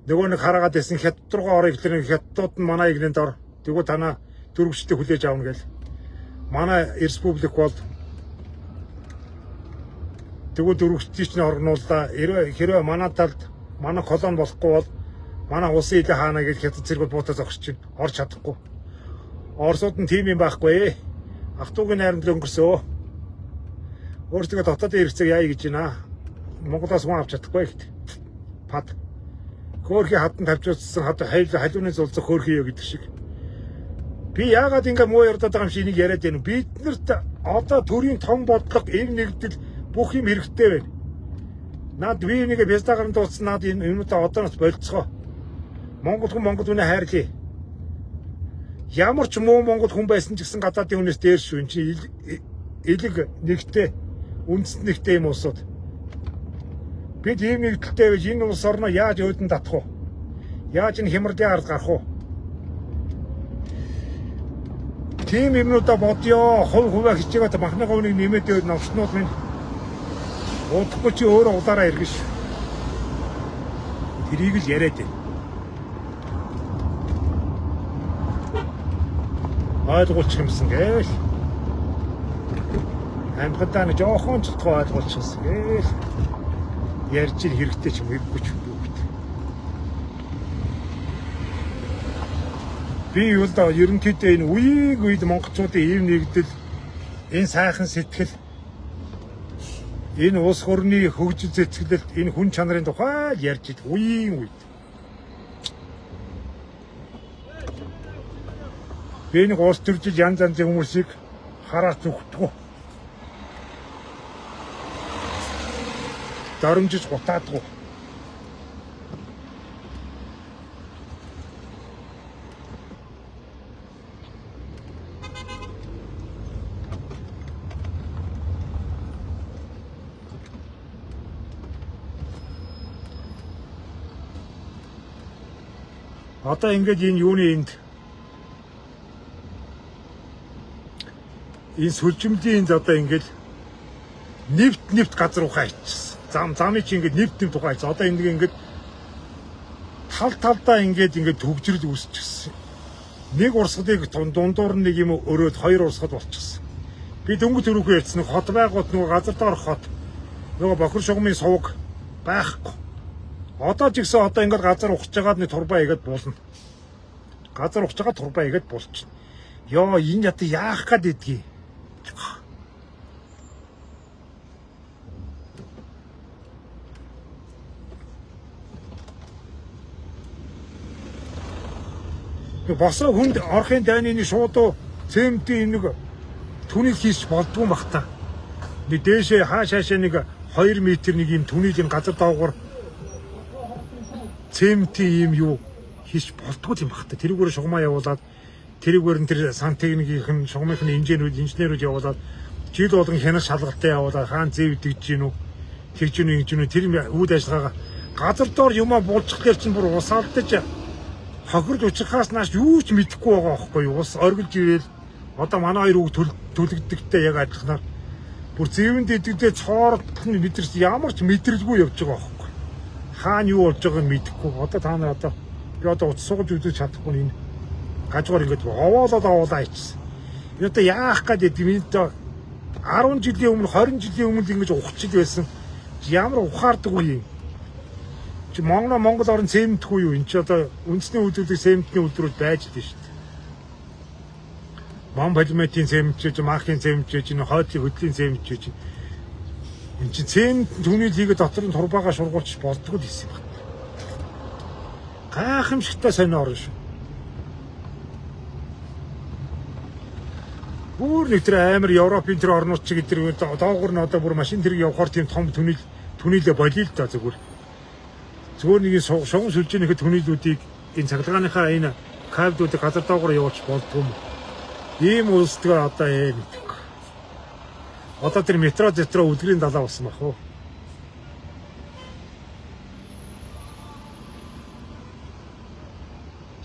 Нөгөө нэг хараагаад байсан хятад руугаа орё гэхлээр хятадууд нь манай игнэнд ор тэгвэл танаа дөрвчтэй хүлээж аавна гээл. Манай республик бол тэгвэл дөрвчтийг нь орнууллаа. Хэрвээ манай талд манай колон болохгүй бол манай улсын хилээ хаана гэж хятад зэрэгүүд буутаа зогсож чинь орж чадахгүй. Оросууд нь тийм юм байхгүй. Ах トゥ угийн найрамд л өнгөрсөө. Өөрсдөө дотоод хэрэгцээг яая гэж байна. Монголоос хүн авч чадахгүй гэт. Пад. Хөөрхий хатан тавьчихсан халууны зулцах хөөрхий юу гэдэг шиг. Би яагаад ингэ муу ярдаад байгаа юм шиг энийг яриад байна. Биднэрт одоо төрийн том бодлого эв нэгдэл бүх юм хэрэгтэй байна. Наад би энийг бястагаар дуудсан наад энэ юмудаа одооноос болцгоо. Монгол хүнээ хайрлаа. Ямар ч муу монгол хүн байсан ч гэсэн гадаадын хүнээс дээр шүү. Энд чинь элэг нэгтэй үндэс нэгтэй юм уусууд. Бид ийм нэгдэлтэй байж энэ улс орноо яаж өөдөн татах вэ? Яаж энэ хямралын ард гарах вэ? Тийм юмнуудаа бодё. Хувь хичээгээд махныгаа үнийг нэмээд өгд новчнууд минь удахгүй чи өөрөө удаараа иргэн ш. Тэрийг л яриад байна. ойлгуулчих юмсан гээл. Амьхандаа нэг жоохон ч ойлгуулчихсан гээл. Ярьж ир хэрэгтэй ч юм уу ч юм. Би юу л да ерөнхийдөө энэ үеиг үед монголчуудын ийм нэгдэл, энэ сайхан сэтгэл, энэ улс орны хөгжил зэтгэлэлт, энэ хүн чанарын тухай ярьж ид үеийн үед. Би нэг улс төржил янз янзын хүмүүсийг хараад зүгтгүү. Дарамжиж гутаадгүй. Одоо ингэж энэ юуны энд энэ сүлжимлийн энд одоо ингэж нэвт газар ухаа ичсэн. Замыг чи ингэж нэвт ухаа ичсэн. Одоо ингэ талдаа ингэж төгжрөл үүсчихсэн. Нэг урсгалыг дундуур нэг юм өрөөд хоёр урсгал болчихсон. Би дөнгөж өрөөхөө ярьсан хот байгууд нөгөө газар доор хот нөгөө бохир шугамын сувг байхгүй. Одоо ч гэсэн одоо ингээд газар ухаж байгаад нэг турбаа игээд буулна. Газар ухаж байгаа турбаа игээд буулчихна. Йоо энэ ята яах гээд идгийг. Босоо хүнд орхын дайны шууд цементийн нэг түнэл хийч болдгүй бах та. Нэг дээшээ хаашаашаа нэг 2 м нэг юм түнэл газар доогоор цементийн юм юу хийж болдгүй юм бах та. Тэрүүгээр шугамаа явуулаад тэрүүгээр нь тэр сантехникийн шугамын инженерүүд явуулаад жил болгон хянаш шалгалтаа явуулаад хаан зэв дэгж гин үү тэгж гин үү тэр үйл ажиллагаа газар доор юмаа буулчихлаар чинь бүр усаалдаж хохирд уучрахаас нааш юу ч мэдэхгүй байгаа байхгүй юу. Ус оргилж ирээл одоо манай хоёр үг төлөгдөгтэй яг адилханаар бүр зэвэнд идэгдээ цоордох нь бидэрс ямар ч мэдрэлгүй явж байгаа байхгүй. Хаана юу болж байгааг мэдэхгүй. Одоо та нар одоо би одоо утас сууж үзэж чадахгүй энэ гажгаар ингэж овоолоо ичсэн. Энэ одоо яах гээд бид 10 жилийн өмнө 20 жилийн өмнө ингэж ухчих байсан. Ямар ухаардаг үе юм. Чи Монгол орн цементгүй юу? Энд чи одоо үндэсний үйлдвэрлэл цементний үйлдвэрүүд байж дээ шүү дээ. Мон полимертийн цемент ч, махын цемент ч, энэ хойдлын хөдлийн цемент ч. Энд чи цемент түүний лигээ дотор нь турбаага шургуулж болдгоо гэсэн юм байна. Гайхамшигтай сонио орно шүү. Бүр нэг тэр амар Европын тэр орнууд ч гэдэг доогуур нь одоо бүр машин тэрэг явахаар тийм том түнэлээ болио л да зүгээр. Зүгээр нэг шугам сүлжээнийхээ түнэлүүдийг энэ цахилгааныхаа энэ кабелүүдийг газар доогоор явуулж болдгоо юм. Ийм улсдгаа одоо мэдээгүй. Одоо тэр метро үлгэрийн далаа болсон бах уу?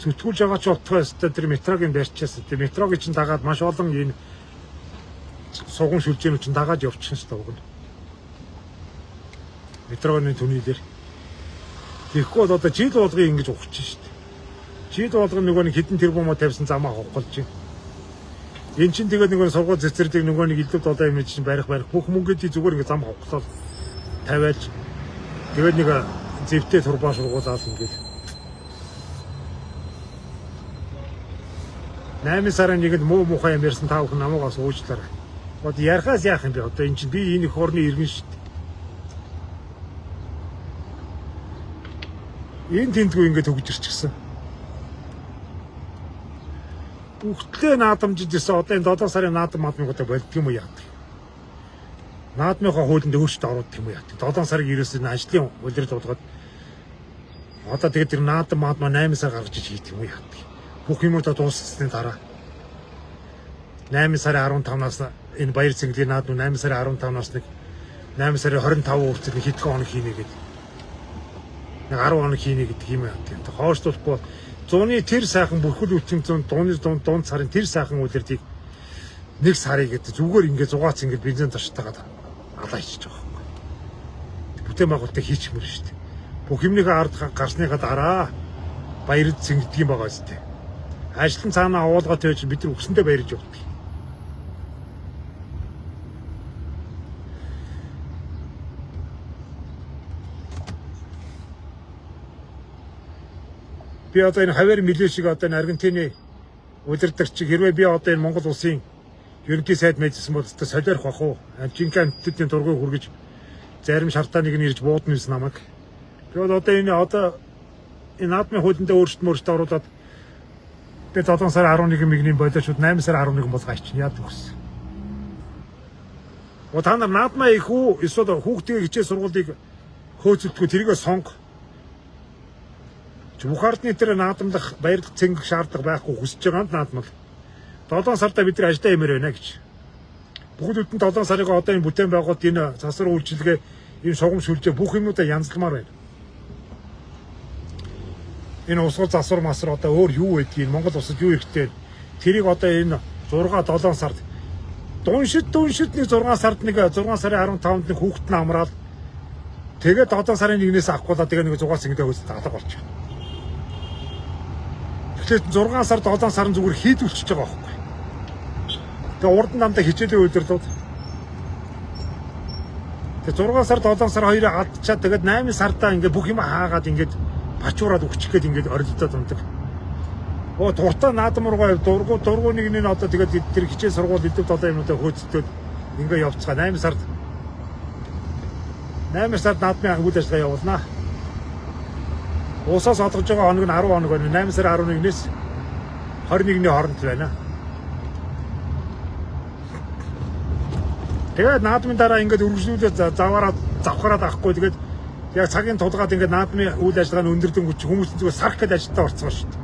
Зүтгүүлж байгаа ч утгаас тэр метрогийн барьчаас тэр метрогийн чинь дагаад маш олон энэ суган сүлжээнүүд чинь дагаад явчихсан шүү дээ. Метрогийн түнэлээр тэгэхгүй бол одоо жил болгоо ингэж ухчих шүү дээ. Жил болгоо нөгөө нэг хідэн тэрбумаа тавьсан замаа хавхалж байна. Энд чинь тэгээд нөгөө сургууль цэцэрлэг нөгөө нэг илүүд одоо юм чинь барих бүх мөнгөдий зүгээр ингэ зам хавхлаад тавиалж тэгээд нэг зэвтэй турбаа шургуулаад ингээл 8 сарын 1-нд муухай юм ярьсан та бүхэн намуугаас уучлаарай. Одоо ярихаас яах юм бэ? Одоо эн чинь би энэ их орны иргэн шүү дээ. Энэ тэмдгүү ингээд төгжирчихсэн. Үхтлээ наадамжиж ирсэн одоо энэ 7 сарын наадам одоо болдго юм уу яадаг. Наадмынхаа хуулинд өөрчлөлт оруулдаг юм уу яадаг. 7 сарын 9-ээс энэ ажлын улирал дуулгаад одоо тэгээд тэр наадам 8 сар гаргаж хийх юм уу яадаг. Бүх юмудаа дууссны дараа 8 сарын 15-наас энэ баяр цэнгэлийн наадам 8 сарын 15-наас нэг 8 сарын 25 хүртэл хэдхэн хоног хийнэ гэдэг. Нэг 10 хоног хийнэ гэдэг юм аа. Тэгээд хойшлуулахгүй зууны тэр сайхан бүрхэл үтгэн дунд сарын тэр сайхан үлэрдийг нэг сарыг гэдэг зүгээр ингээд зугаац ингээд бензин зарчтайгаад алаа ичиж байгаа юм. Бүтээн байгуулалтаа хийчихмээр шүү дээ. Бүх юмнийхээ ард гарсныхаа дараа баяр цэнгэдэг юм байгаа зү. ажлын цаанаа агуулгад байж бид нар өгсөндөө баярж явдаг. Би одоо энэ хавар милио шиг одоо энэ Аргентины удирдагч хэрвээ би одоо энэ Монгол улсын ерөнхий сайд мэдсэн бол өстой солиорох бах уу? Жинхэнэ амттуудын дургуй хүргэж зарим шалтгааныг нь ирж буудна юмс намайг. Тэгээд одоо энэ наадмын хуулиндаа өөрчлөлт оруулаад би 7 сар 11 мигний болоочуд 8 сар 11 болгооч чинь яадаг вэ? Та нар наадмаа их үү? Эсвэл хүүхдийн хичээл сургуулийг хөөцөлдгөө тэрийгэ сонго. Бухардны тэр наадамдах баярлах цэнгэх шаардлага байхгүй хүсэж байгаа наадмал. 7 сарда бид нар ажиллаа юмэр байна гэж. Бүгд үтэн 7 сарыг одоо энэ бүтээн байгуулалт энэ засвар үйлчилгээ энэ шугам шүлжээ бүх юмудаа янзлмаар байна. Энэ усгал засвар масар одоо өөр юу байдгийг Монгол улсад юу ихтэй. Тэрийг одоо энэ 6-7 сард дуншид нэг 6 сард нэг 6 сарын 15-нд нэг хүүхэд нь амраад тэгээд 7 сарын 1-ээс авахгүйдаа тэгээ нэг 6 сэнгэдээ хөөс даалга болж байна. Тэгэхээр 6 сар 7 сарын зүгээр хийдүүлчихэж байгаа байхгүй. Тэгээ урд нь дандаа хичээлийн үйлдвэрлэлүүд. Тэгээ 6 сар 7 сар хоёроо алдчихад тэгээд 8 сардаа ингээд бүх юм хаагаад ингээд бачуураад өгчих гээд ингээд орилдоод ундаг. Дуртай наадам руугаа дургу нэгний нь одоо тэгээд тэр хичээл сургууль идэв долоо юмудаа хөөцөлдөд ингээд явцгаа 8 сард наадмын үйл ажиллагаа явуулнаа. Уусаас олгож байгаа хоног нь 10 хоног байна. 8 сар 11-ээс 21-ний хооронд байна. Тэгээд наадмын дараа ингээд үргэлжлүүлээд завхараад авахгүй тэгээд яг цагийн тулгаад ингээд наадмын үйл ажиллагааны өндөрдөн хүч хүмүүс зүгээр сарх гэж ажилдаа орцсон шүү дээ.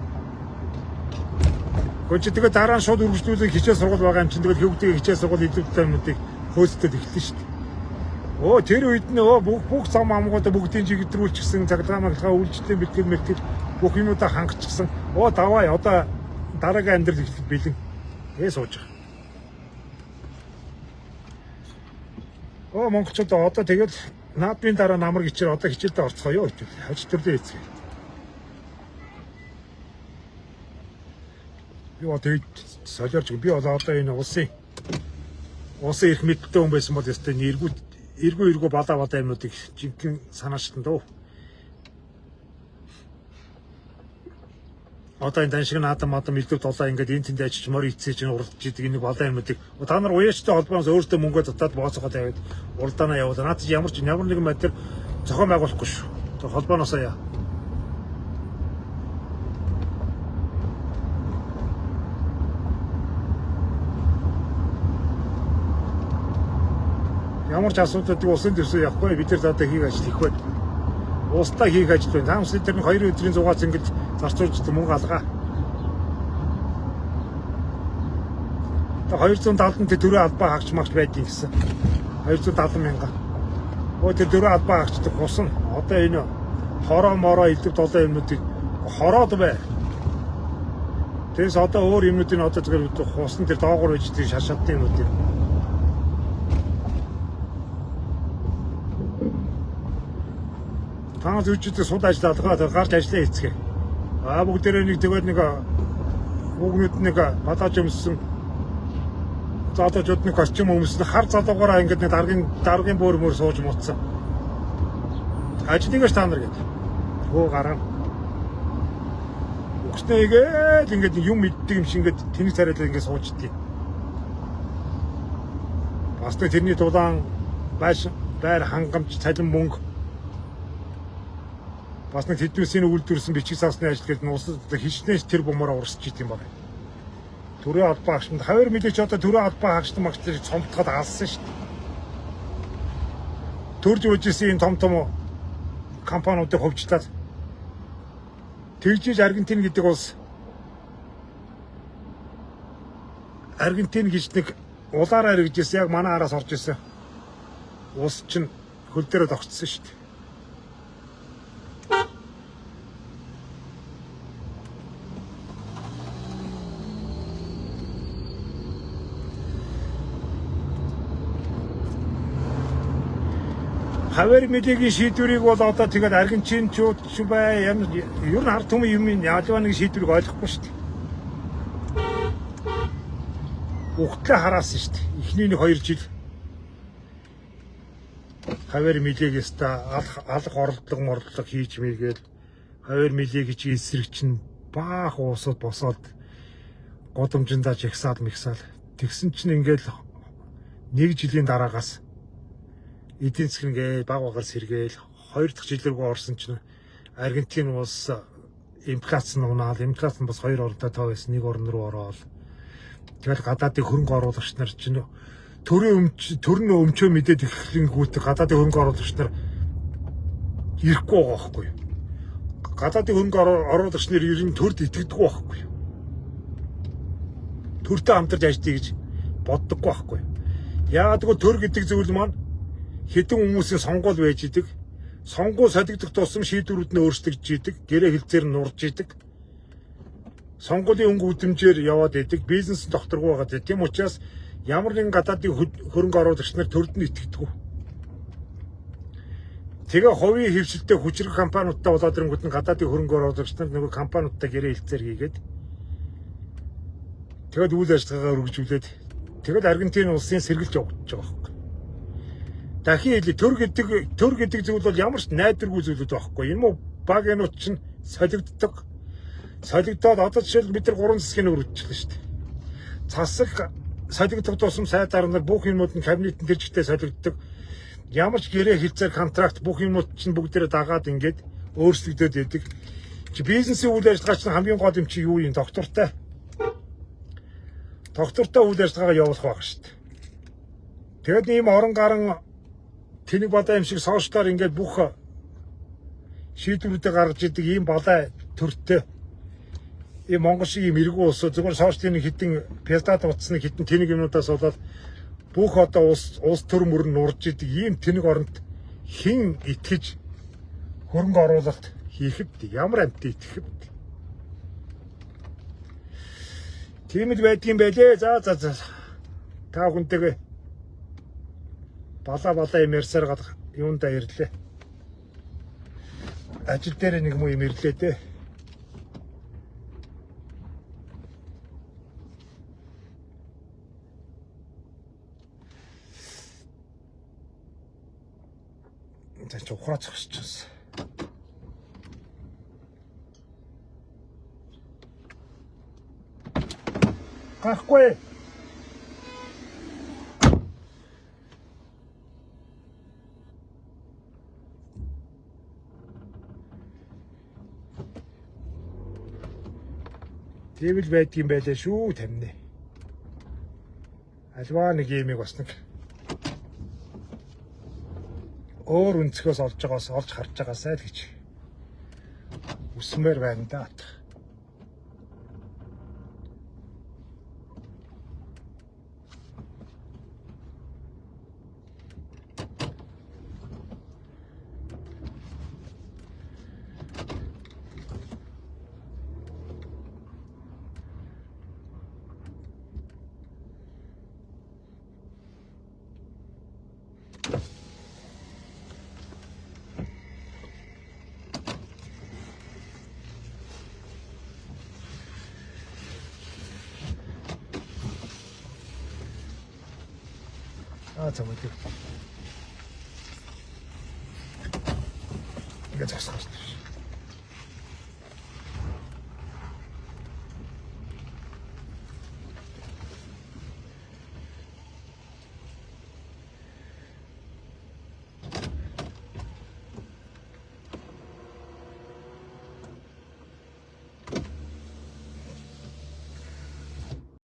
Гэхдээ тэгээд дараа нь шууд үргэлжлүүлээд хичээл сургууль байгаа юм чинь тэгээд хөвгдгийн хичээл сургууль идэвхтэй юмнуудыг хөөцөлдөд эхэллээ шүү дээ. Тэр үед нь бүх зам амгуудаа бүгдийн чиглэлрүүлчихсэн цагтаамаглахаа үйлчлэлийн бэлтгэл бүх юмудаа хангацчихсан. Давай одоо дараагийн амьдрал эхлэх бэлэн. Сууж байгаа. Монголчууд одоо тэгэл наадмын дараа намар гिचэр одоо хичээлдээ орцгоё гэж хаж төрлөө хийцгээе. Би одоо солиорч би одоо энэ улсын эрх мэдэлтэй хүн байсан бол ястай эргүү бадаа юмнуудыг жинхэнэ санаачтан дөө. Одоо энэ даншиг наадам илдэв долоо ингээд энэ тэнд ажичмаар ийцээ чинь уралдаж идэг энэ бадаа юмнуудыг та нар уяачтай холбооноос өөртөө мөнгө татаад бооцоход аваад уралдаанаа явуулаа. Наад чи ямар нэгэн байдлаар зохион байгуулахгүй шүү. Тэр холбооноос яа. Ямар ч асуудалгүй усын дэвсээ явахгүй бид нар одоо хийх ажил их байна. Устдаа хийх ажил байна. Таамс тэр нэг 2 өдрийн зугаац ингэж зарцуулж мөнгө алгаа. Тэгээ 270 төрөө албаа хаагч магч байдгийг гэсэн. 270 мянга. Тэр төрөө албаа хаагчдаг хусна. Одоо энэ хороо илдэв долоо юмнуудыг хороод бай. Тэрс одоо өөр юмнуудыг одоо зүгээр хусна тэр доогуур байж тэр шашаалтын юмнуудыг Таамаг зүйчдээ суд ажил алгаа гарч ажиллаа хийцгээ. Бүгдээрээ нэг тэгээд нэг бүгд нэг бадаж өмссөн. Залуучууд нэг костюм өмссөн. Хар залуугаараа ингээд нэг даргын бөөр сууж муцсан. Ажлыгаш та нар гэдэг. Гараа. Өгснэгээд ингээд юм мэддэг юм шиг ингээд тэнэг царайлаа ингээд сууждгийг. Бас тэрний дулаан байр хангамж цалин мөнгө бас нэг хэдвэсийн үйлдвэрсэн бичиг саасны ажил гэдэг нь улсад хичнээн тэр бумаараа урсч идэм байна. Төрөө албаа хаагчид хавар мэдээч одоо төрөө албаа хаагчид магчлыг цомтоход алсан шүү дээ. Төрж үжсэн энэ том компаниудыг хөвчлээд тэгжиж Аргентин гэдэг улс Аргентин гэж нэг улаараа иргэжсэн яг манай араас орж ирсэн. Улс чинь хөл дээрээ тогтсон шүү дээ. Хавар мэдээгийн шийдвэрийг бол одоо тэгээд Аргентинчууд ч бай ер нь ард түмэн юм ялгаа нэг шийдвэрийг ойлгохгүй шүү дээ. Ухтлаа хараасан шүү дээ. Эхний 2 жил хавар милэгээс та алга орлого хийж мэйгээл хавар милэг гэж эсрэг чинь баах уусаад босоод годомжиндаа жагсаал мэгсаал тэгсэн чинь ингээл 1 жилийн дараагаас эдийн засаг ингээ баг багаар сэргээл 2 дахь жил рүү орсон чинь Аргентин улс инфляц нь унаал, инфляц нь бас 2 оронтой тоо байсан, 1 орн руу ороод тэгэл гадаадын хөрөнгө оруулагч нар чинь төрний өмчөө мэдээд ихлэнгүүт гадаадын хөрөнгө оруулагч нар ирэхгүй байгаа байхгүй юу. Гадаадын хөрөнгө оруулагч нар ерөн төрд итгэдэг байхгүй юу. Төртэй хамтарч ажиллая гэж боддоггүй байхгүй юу. Яагаад гэвэл төр гэдэг зүйл маань хэдэн хүмүүсийн сонгуул байж идэг. Сонгуул солигдох тусам шийдвэрүүд нь өөрчлөгдөж идэг, гэрээ хилцээр нь нурж идэг. Сонгуулийн өнгө үдэмжээр яваад идэг, бизнес докторгүй байгаа. Тийм учраас ямар нэгэн гадаадын хөрөнгө оруулагч нар төрд нь итгэдэг. Тэгээ хувийн хөвшилтэй хүчрэг компаниудтай болоод ирэнгүүт нь гадаадын хөрөнгө оруулагч нар нөгөө компаниудтай гэрээ хилцээр хийгээд тэгээд үйл ажиллагаагаа өргөжүүлээд тэгээд Аргентин улсын сэргэлж явагдаж байгаа байхгүй. Дахин хэлээ төр гэдэг зүйл бол ямар ч найдваргүй зүйлүүд байхгүй. Энэ муу баг энүүд чинь солигддог. Солигдоод одоо жишээл бид нар 3 засгийн өргөжлөө шүү дээ. Засаг солигдох тусам сайдаар нар бүх юмуд нь кабинетын тэрчтэй солигддог. Ямар ч гэрээ хилцээр контракт бүх юмуд чинь бүгдээрээ дагаад ингээд өөрчлөгдөд идэг. Бизнесийн үйл ажиллагаа чинь хамгийн гол юм чи юу юм? Доктортой үйл ажиллагаагаа явуулах байх шүү дээ. Тэгэд ийм орон гарan тэнэг балай юм шиг сошиалаар ингээд бүх шийдвэрүүдээ гаргаж идэг ийм балай төртөө ийм Монгол шиг ийм эргүү улс зөвхөн сошиалын хитэн пестад утасны хитэн тэнэг юмнуудаас болоод бүх одоо улс төр мөрн нурж идэг ийм тэнэг оронд хэн итгэж хөрөнгө оруулалт хийхэд ямар амт итгэх вэ? Тийм л байдгийн байлээ. За. Та хүнтэйгээ балаа юм ярьсаар гал юундаа ирлээ. Ажил дээр нэг юм ирлээ дээ. За ч ухраач хсчихсан. Гарахгүй. Тэвэл байдгийн байлаа шүү тамина. Альваа нэг юмыг бас нэг өөр өнцгөөс олж харж байгаасай л гэж үсмээр байна да. Цамд. Ингээд зогсож байна.